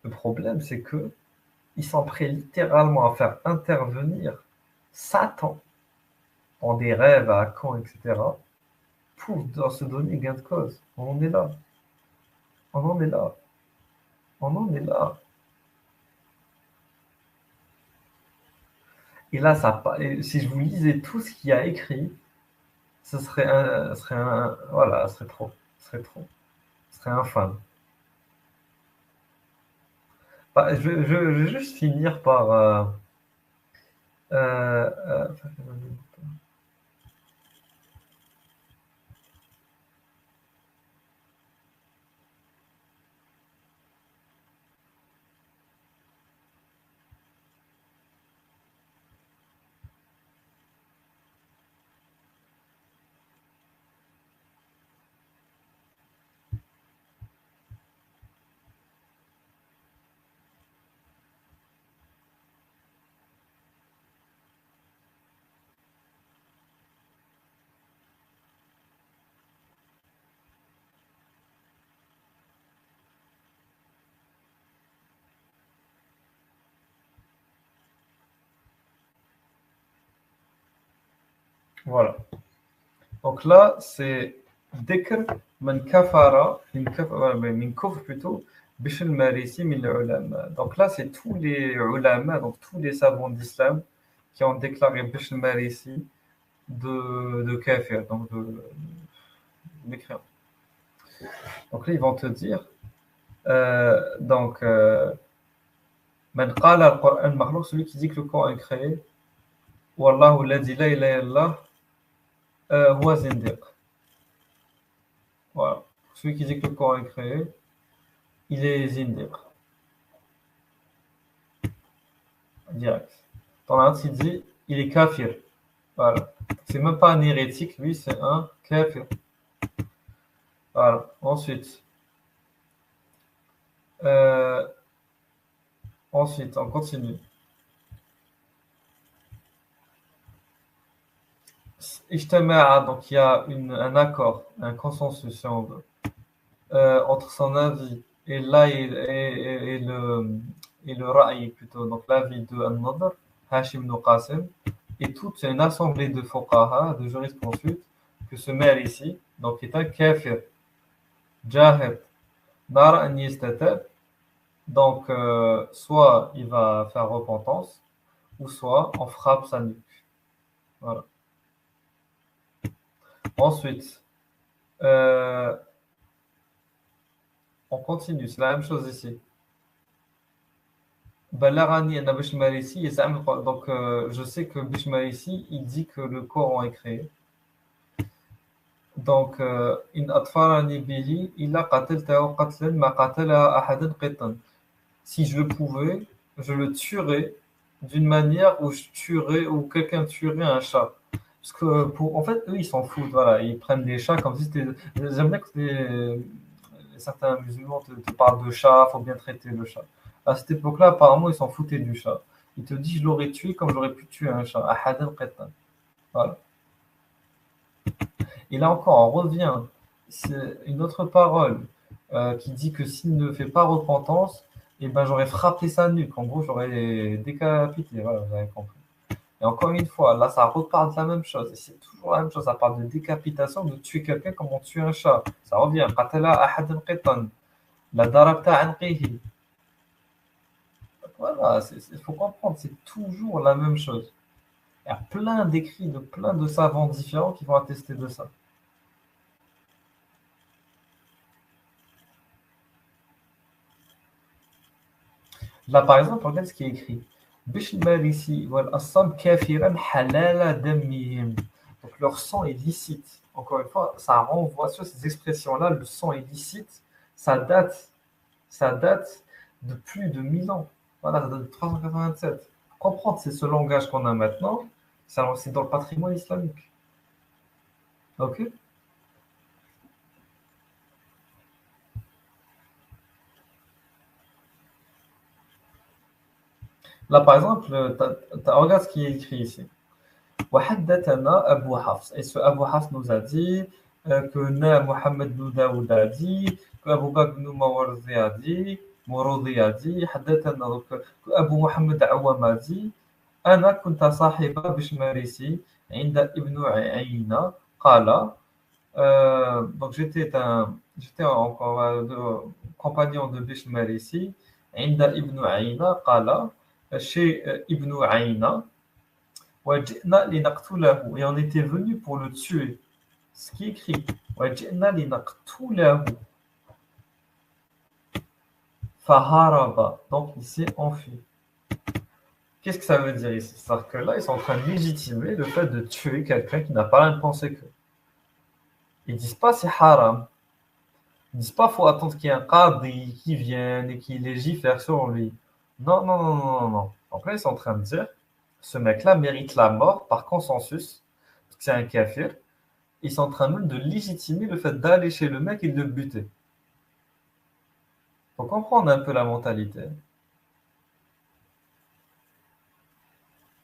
Le problème, c'est que ils sont prêts littéralement à faire intervenir Satan en des rêves à Caen, etc., pour se donner gain de cause. On en est là. On en est là. On en est là. Et là, si je vous lisais tout ce qu'il y a écrit, ce serait voilà, ce serait trop. Ce serait trop. Ce serait infâme. Bah, je vais juste finir par. Euh, euh, voilà. Donc là, c'est Dhikr man kafara, min kufr plutôt, bishal marisi min ulama. Donc là, c'est tous les ulama, donc tous les savants d'islam qui ont déclaré bishal marisi de kafir, donc de mécréant. Donc là, ils vont te dire, donc, man qala al-Qur'an makhlouq, celui qui dit que le Coran est créé, wallahu alladhi la ilaha illallah, huwa zindiq. Voilà. Celui qui dit que le Coran est créé, il est zindiq. Direct. Dans l'autre, il dit, il est kafir. Voilà. C'est même pas un hérétique, lui, c'est un kafir. Voilà. Ensuite, on continue. Ijtama'a, donc il y a un accord, un consensus, si on veut, entre son avis et le ra'i plutôt, donc l'avis de An-Nadr, Hashim ibn Qasim, et toute une assemblée de fuqaha, de juristes consultes, que ce maire ici, donc est un kafir, jahid, nar an yastatab, donc soit il va faire repentance, ou soit on frappe sa nuque. Voilà. Ensuite, on continue, c'est la même chose ici. Balarani et Bishmarissi, donc je sais que Bishmarissi, il dit que le Coran est créé. Donc, إن أطفرني به إلا قتلته قتلا ما قتلها أحد قطا. Si je le pouvais, je le tuerais d'une manière où je tuerais, où quelqu'un tuerait un chat. Parce que, en fait, eux, ils s'en foutent, voilà, ils prennent des chats comme si c'était. J'aime bien que certains musulmans te parlent de chat, il faut bien traiter le chat. À cette époque-là, apparemment, ils s'en foutaient du chat. Ils te disent, je l'aurais tué comme j'aurais pu tuer un chat. Ahadan qatan. Voilà. Et là encore, on revient. C'est une autre parole qui dit que s'il ne fait pas repentance, eh ben, j'aurais frappé sa nuque. En gros, j'aurais décapité. Voilà, vous avez compris. Et encore une fois, là, ça reparle de la même chose. Et c'est toujours la même chose. Ça parle de décapitation, de tuer quelqu'un comme on tue un chat. Ça revient. Qatala ahadan qitan. La darabta anqihi. Voilà, il faut comprendre, c'est toujours la même chose. Il y a plein d'écrits de plein de savants différents qui vont attester de ça. Là, par exemple, regarde ce qui est écrit. Bishmarisi wal assam kafiran halala damihim. Donc leur sang est licite. Encore une fois, ça renvoie sur ces expressions-là. Le sang est licite. Ça date, ça date de plus de 1000 ans. Voilà, ça date de 387. Comprendre, c'est ce langage qu'on a maintenant. C'est dans le patrimoine islamique. Ok? Là, par exemple, regarde ce qui est écrit ici. وحدثنا أبو حفص. Et ce Abu Hafs nous a dit que Mohamed bin Daoud a dit, que Abu Bakr bin Mawardi a dit, Mouroudi a dit, حدثنا donc que Abu Mohamed Awam a dit, أنا كنت صاحب بشماريسي عند ابن عيينة قال donc j'étais encore compagnon de Bishmarisi عند ابن عيينة قال chez Ibn Aïna وجئنا لنقتله et on était venu pour le tuer. Ce qui est écrit وجئنا لنقتله فهرب, donc il s'est enfui. Qu'est-ce que ça veut dire ici? C'est-à-dire que là, ils sont en train de légitimer le fait de tuer quelqu'un qui n'a pas la même pensée qu'eux. Ils disent pas c'est haram. Ils disent pas faut attendre qu'il y ait un qadi qui vienne et qui légifère sur lui. Non, non, non, non, non, non. Donc là, ils sont en train de dire ce mec-là mérite la mort par consensus, parce que c'est un kafir. Ils sont en train même de légitimer le fait d'aller chez le mec et de le buter. Il faut comprendre un peu la mentalité.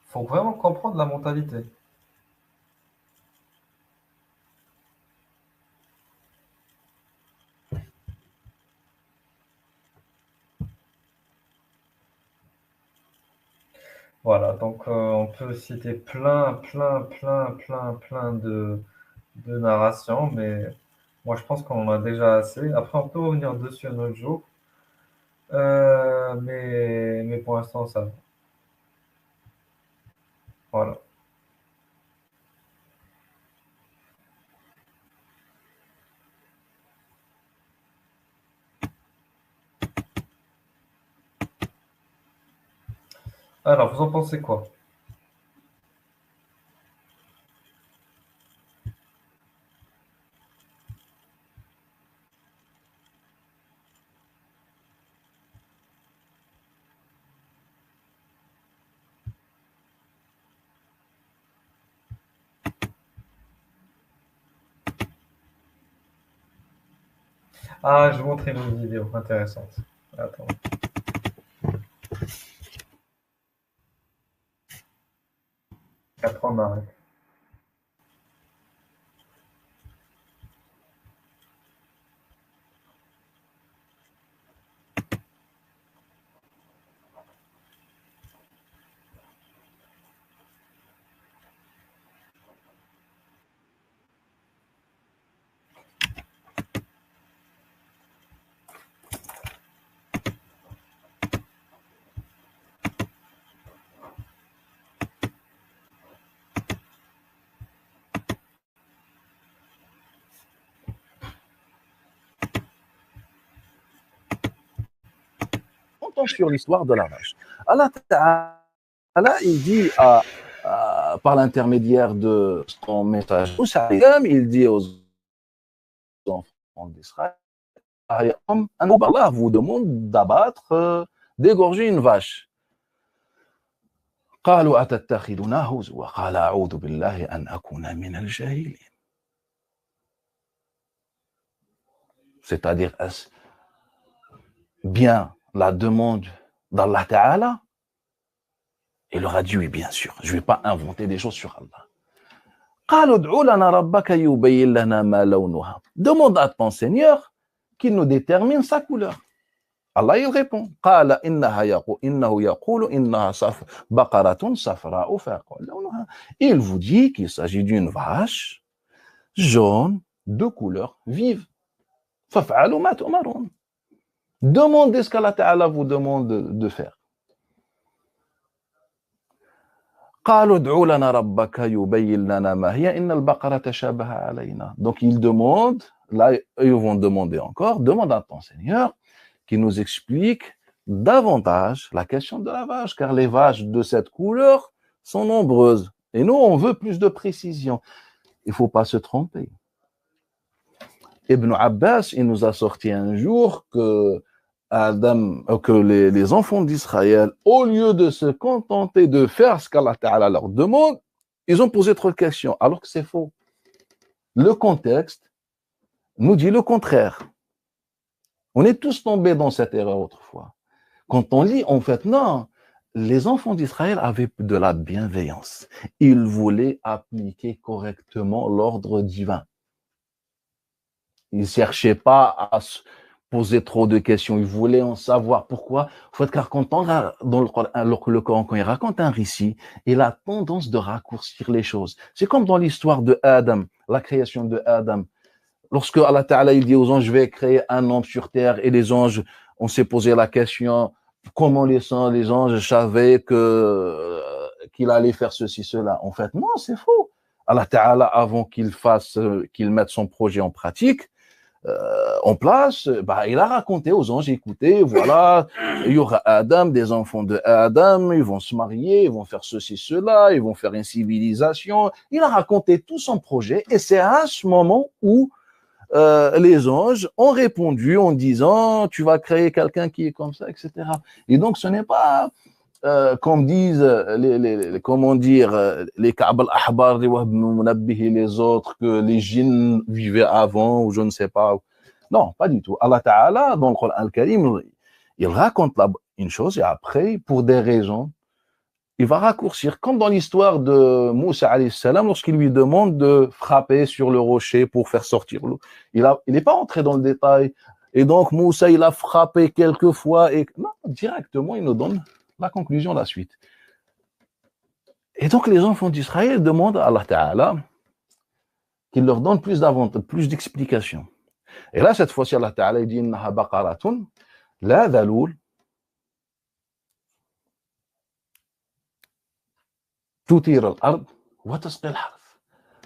Il faut vraiment comprendre la mentalité. Voilà, donc on peut citer plein de narrations, mais moi je pense qu'on en a déjà assez. Après, on peut revenir dessus un autre jour, mais pour l'instant, ça va. Voilà. Alors, vous en pensez quoi? Ah, je vais vous montrer une vidéo intéressante. Attends. Après, on arrête. Sur l'histoire de la vache. Allah Ta'ala, il dit par l'intermédiaire de son message, il dit aux enfants d'Israël, Allah vous demande d'abattre, d'égorger une vache. قالوا أتتخذنا هزوا قال أعوذ بالله أن أكون من الجاهلين. C'est-à-dire, est-ce bien la demande d'Allah Ta'ala? Il leur a dit oui, bien sûr, je ne vais pas inventer des choses sur Allah. قالوا ادع لنا ربك يبين لنا ما لونها. Demande à ton Seigneur qu'il nous détermine sa couleur. Allah il répond قال إنه يقول إنها بقرة صفراء فاقع لونها. Il vous dit qu'il s'agit d'une vache jaune de couleur vive. فافعلوا ما تؤمرون. Demandez ce qu'Allah Ta'ala vous demande de faire. قالوا ادع لنا ربك يبين لنا ما هي إن البقرة تشابه علينا. Donc ils demandent, là ils vont demander encore, demande à ton Seigneur qui nous explique davantage la question de la vache, car les vaches de cette couleur sont nombreuses. Et nous, on veut plus de précision. Il ne faut pas se tromper. Ibn Abbas, il nous a sorti un jour que les enfants d'Israël, au lieu de se contenter de faire ce qu'Allah Ta'ala leur demande, ils ont posé trop de questions, alors que c'est faux. Le contexte nous dit le contraire. On est tous tombés dans cette erreur autrefois. Quand on lit, en fait, non, les enfants d'Israël avaient de la bienveillance. Ils voulaient appliquer correctement l'ordre divin. Ils ne cherchaient pas à se poser trop de questions. Ils voulaient en savoir pourquoi. En fait, car quand on regarde dans le Coran, quand il raconte un récit, il a tendance de raccourcir les choses. C'est comme dans l'histoire de Adam, la création de Adam. Lorsque Allah Ta'ala il dit aux anges, je vais créer un homme sur terre, et les anges, on s'est posé la question, comment les anges savaient qu'il allait faire ceci, cela. En fait, non, c'est faux. Allah Ta'ala, avant qu'il mette son projet en pratique, en place, il a raconté aux anges, écoutez, voilà, il y aura Adam, des enfants de Adam, ils vont se marier, ils vont faire ceci, cela, ils vont faire une civilisation. Il a raconté tout son projet, et c'est à ce moment où les anges ont répondu en disant tu vas créer quelqu'un qui est comme ça, etc. Et donc ce n'est pas comme disent les Ka'b al-Ahbar, les autres, que les djinns vivaient avant ou je ne sais pas. Non, pas du tout. Allah Ta'ala, dans le Coran al-Karim, il raconte une chose et après, pour des raisons, il va raccourcir, comme dans l'histoire de Moussa alayhi salam, lorsqu'il lui demande de frapper sur le rocher pour faire sortir l'eau. Il n'est pas entré dans le détail. Et donc, Moussa, il a frappé quelques fois et non, directement, il nous donne la conclusion, la suite. Et donc, les enfants d'Israël demandent à Allah Ta'ala qu'il leur donne plus d'explications. Et là, cette fois-ci, Allah Ta'ala, il dit « Innaha baqaratun la dhaloul »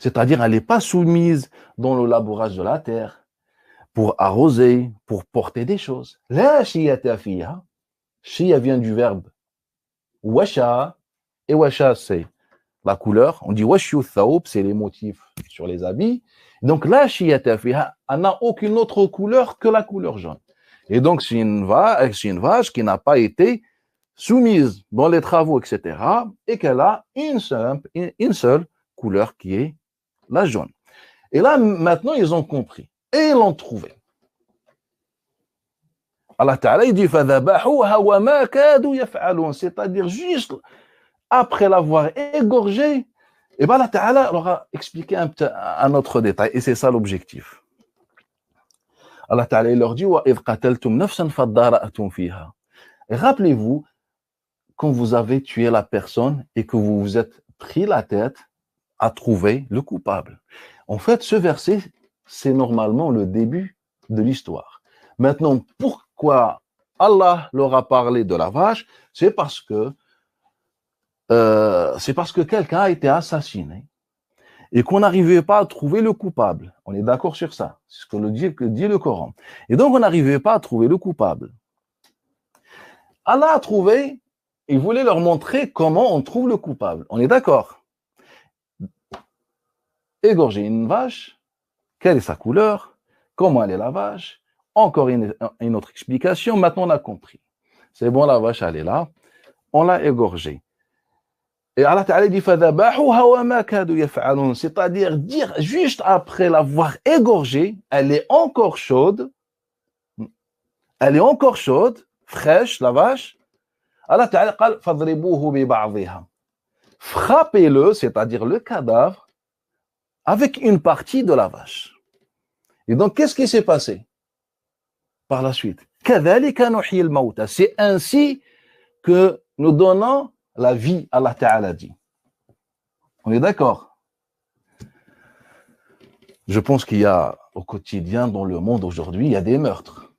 c'est-à-dire elle n'est pas soumise dans le labourage de la terre pour arroser, pour porter des choses. La shiyata fiha, shiya vient du verbe washa, et washa c'est la couleur, on dit washu thawb, c'est les motifs sur les habits. Donc la shiyata fiha, elle n'a aucune autre couleur que la couleur jaune. Et donc c'est une vache qui n'a pas été soumise dans les travaux, etc., et qu'elle a une seule couleur qui est la jaune. Et là, maintenant, ils ont compris. Et ils l'ont trouvé. Allah Ta'ala, il dit « فَذَبَحُوهَا وَمَا كَادُوا يَفْعَلُونَ » c'est-à-dire juste après l'avoir égorgé, et bien Allah Ta'ala leur a expliqué un autre détail, et c'est ça l'objectif. Allah Ta'ala, il leur dit « وَإِذْ قَتَلْتُمْ نَفْسًا فَادَّارَأْتُمْ فِيهَا » Et rappelez-vous, quand vous avez tué la personne et que vous vous êtes pris la tête à trouver le coupable. En fait, ce verset, c'est normalement le début de l'histoire. Maintenant, pourquoi Allah leur a parlé de la vache? C'est parce que quelqu'un a été assassiné et qu'on n'arrivait pas à trouver le coupable. On est d'accord sur ça. C'est ce que dit le Coran. Et donc, on n'arrivait pas à trouver le coupable. Allah a trouvé. Il voulait leur montrer comment on trouve le coupable. On est d'accord? Égorger une vache, quelle est sa couleur? comment elle est la vache. Encore une autre explication. Maintenant, on a compris. C'est bon, la vache, elle est là. On l'a égorgée. Et Allah Ta'ala dit c'est-à-dire dire juste après l'avoir égorgée, elle est encore chaude, fraîche, la vache. Allah Ta'ala dit frappez-le, c'est-à-dire le cadavre, avec une partie de la vache. Et donc, qu'est-ce qui s'est passé par la suite? C'est ainsi que nous donnons la vie, Allah Ta'ala dit. On est d'accord? Je pense qu'il y a au quotidien dans le monde aujourd'hui, il y a des meurtres.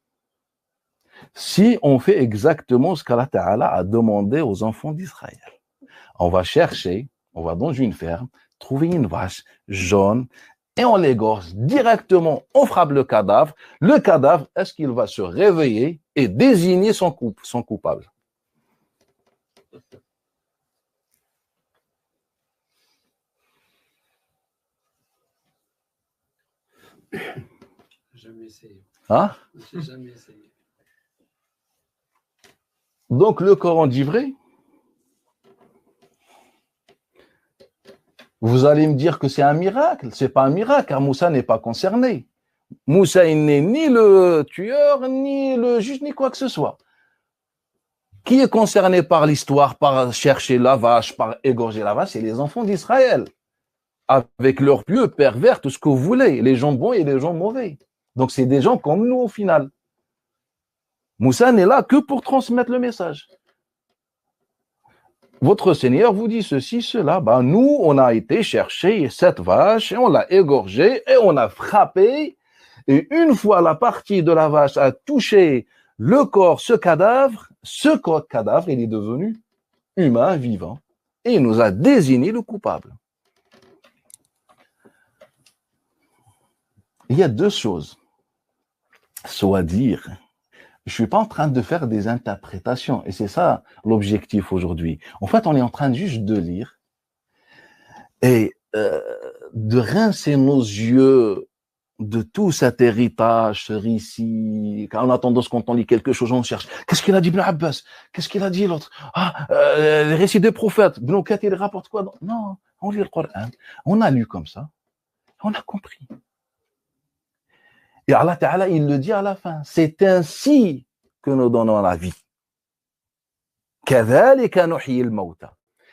Si on fait exactement ce qu'Allah Ta'ala a demandé aux enfants d'Israël, on va chercher, on va dans une ferme, trouver une vache jaune et on l'égorge directement, on frappe le cadavre. Le cadavre, est-ce qu'il va se réveiller et désigner son coupable? Jamais essayé. Hein? J'ai jamais essayé. Donc le Coran dit vrai. Vous allez me dire que c'est un miracle. C'est pas un miracle, car Moussa n'est pas concerné. Moussa, il n'est ni le tueur, ni le juge, ni quoi que ce soit. Qui est concerné par l'histoire, par chercher la vache, par égorger la vache? C'est les enfants d'Israël. Avec leurs pieux pervers, tout ce que vous voulez, les gens bons et les gens mauvais. Donc c'est des gens comme nous au final. Moussa n'est là que pour transmettre le message. Votre Seigneur vous dit ceci, cela. Ben, nous, on a été chercher cette vache et on l'a égorgée et on a frappé. Et une fois la partie de la vache a touché le corps, ce cadavre, il est devenu humain, vivant. Et il nous a désigné le coupable. Il y a deux choses. Soit dire, je ne suis pas en train de faire des interprétations, et c'est ça l'objectif aujourd'hui. En fait, on est en train juste de lire et de rincer nos yeux de tout cet héritage, ce récit. Quand on a tendance, quand on lit quelque chose, on cherche. Qu'est-ce qu'il a dit Ibn Abbas? Qu'est-ce qu'il a dit l'autre? Les récits des prophètes. Ibn Kathir, il rapporte quoi? Non, on lit le Coran. On a lu comme ça. On a compris. Et Allah Ta'ala, il le dit à la fin. C'est ainsi que nous donnons la vie. كَذَلِكَ نُحْيِي الْمَوْتَى.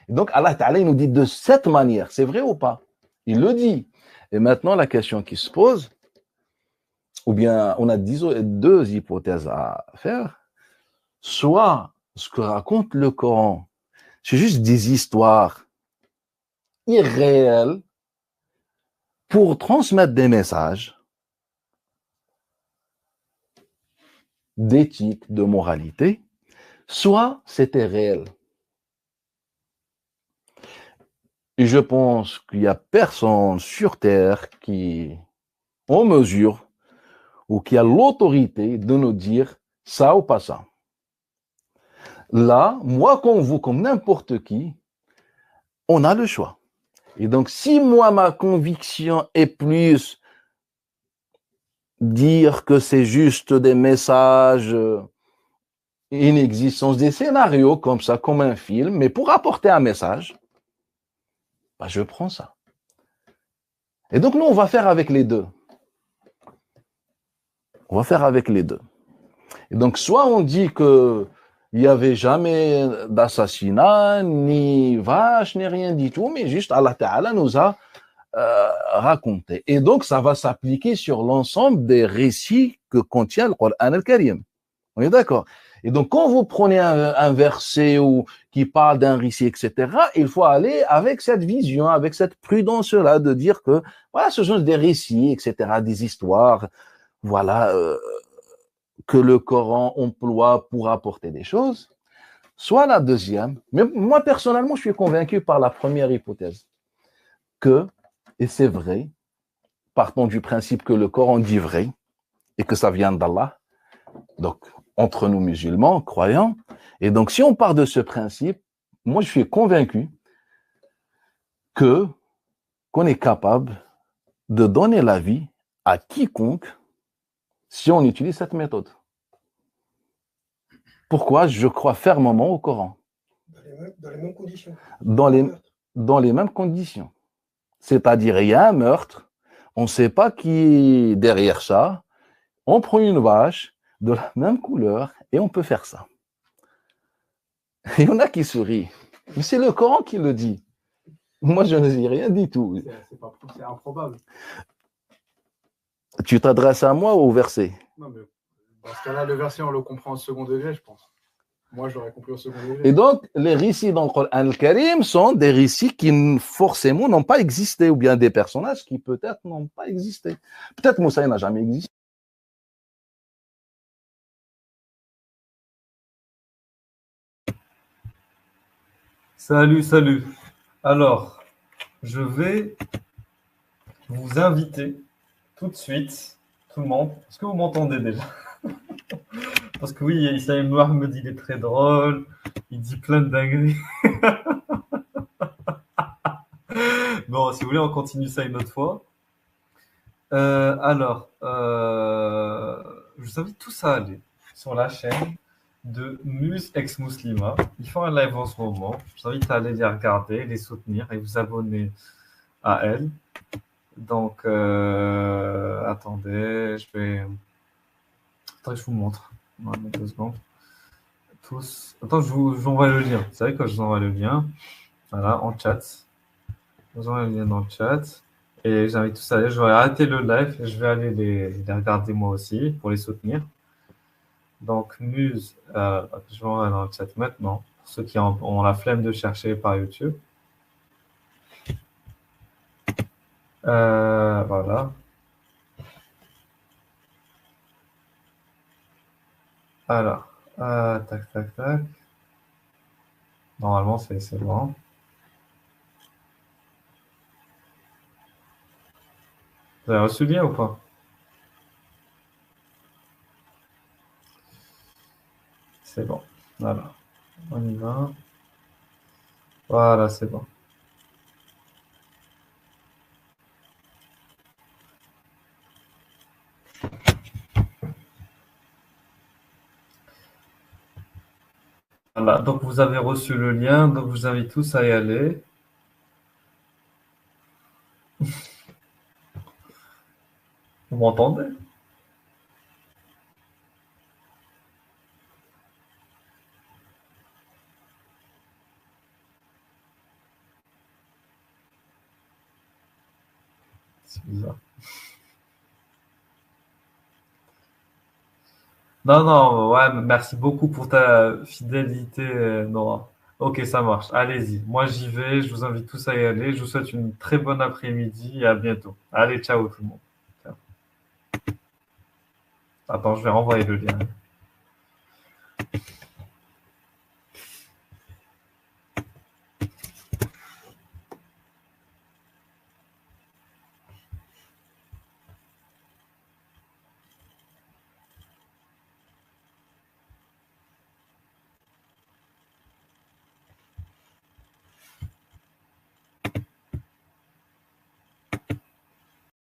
Et donc Allah Ta'ala, il nous dit de cette manière. C'est vrai ou pas? Il le dit. Et maintenant, la question qui se pose, ou bien on a deux hypothèses à faire. Soit ce que raconte le Coran, c'est juste des histoires irréelles pour transmettre des messages d'éthique, de moralité, soit c'était réel. Et je pense qu'il n'y a personne sur Terre qui, en mesure, ou qui a l'autorité de nous dire ça ou pas ça. Là, moi comme vous, comme n'importe qui, on a le choix. Et donc, si moi, ma conviction est plus dire que c'est juste des messages inexistants, des scénarios comme ça, comme un film, mais pour apporter un message, bah, je prends ça. Et donc, nous, on va faire avec les deux. On va faire avec les deux. Et donc, soit on dit que il n'y avait jamais d'assassinat, ni vache, ni rien du tout, mais juste Allah Ta'ala nous a raconté. Et donc, ça va s'appliquer sur l'ensemble des récits que contient le Coran al-Karim. On est d'accord? Et donc, quand vous prenez un verset qui parle d'un récit, etc., il faut aller avec cette vision, avec cette prudence-là, de dire que, voilà, ce sont des récits, etc., des histoires, voilà, que le Coran emploie pour apporter des choses. Soit la deuxième, mais moi, personnellement, je suis convaincu par la première hypothèse, que, et c'est vrai, partons du principe que le Coran dit vrai, et que ça vient d'Allah, donc, entre nous musulmans, croyants. Et donc, si on part de ce principe, moi, je suis convaincu qu'on est capable de donner la vie à quiconque si on utilise cette méthode. Pourquoi? Je crois fermement au Coran. Dans les mêmes conditions. Dans les mêmes conditions. C'est-à-dire, il y a un meurtre, on ne sait pas qui est derrière ça, on prend une vache de la même couleur et on peut faire ça. Il y en a qui sourient. Mais c'est le Coran qui le dit. Moi, je ne dis rien du tout. C'est improbable. Tu t'adresses à moi ou au verset? Non, mais dans ce cas-là, le verset, on le comprend au second degré, je pense. Moi, je l'aurais compris au second degré. Et donc, les récits dans le Coran al-Karim sont des récits qui forcément n'ont pas existé, ou bien des personnages qui peut-être n'ont pas existé. Peut-être Moussa n'a jamais existé. Salut, salut. Alors, je vais vous inviter tout de suite, tout le monde. Est-ce que vous m'entendez déjà? Parce que oui, Issaïm Noir me dit qu'il est très drôle, il dit plein de dingueries. Bon, si vous voulez, on continue ça une autre fois. Je vous invite tous à aller sur la chaîne de Muse Ex Muslima. Ils font un live en ce moment. Je vous invite à aller les regarder, les soutenir et vous abonner à elle. Donc, attendez, je vous montre. Voilà, 2 secondes. Tous. Attends, je vous envoie le lien. Vous savez quand je vous envoie le lien, voilà, en chat. Je vous envoie le lien dans le chat. Et j'invite tous à aller. Je vais arrêter le live et je vais aller les regarder moi aussi pour les soutenir. Donc, Muse, je vais envoyer dans le chat maintenant. Pour ceux qui ont la flemme de chercher par YouTube. Voilà. Alors, tac, tac, tac. Normalement, c'est bon. Vous avez reçu le lien ou pas? C'est bon. Voilà. On y va. Voilà, c'est bon. Voilà, donc vous avez reçu le lien, donc je vous invite tous à y aller. Vous m'entendez? C'est bizarre. Non, non, ouais, merci beaucoup pour ta fidélité, Nora. Ok, ça marche. Allez-y. Moi, j'y vais. Je vous invite tous à y aller. Je vous souhaite une très bonne après-midi et à bientôt. Allez, ciao tout le monde. Ciao. Attends, je vais renvoyer le lien.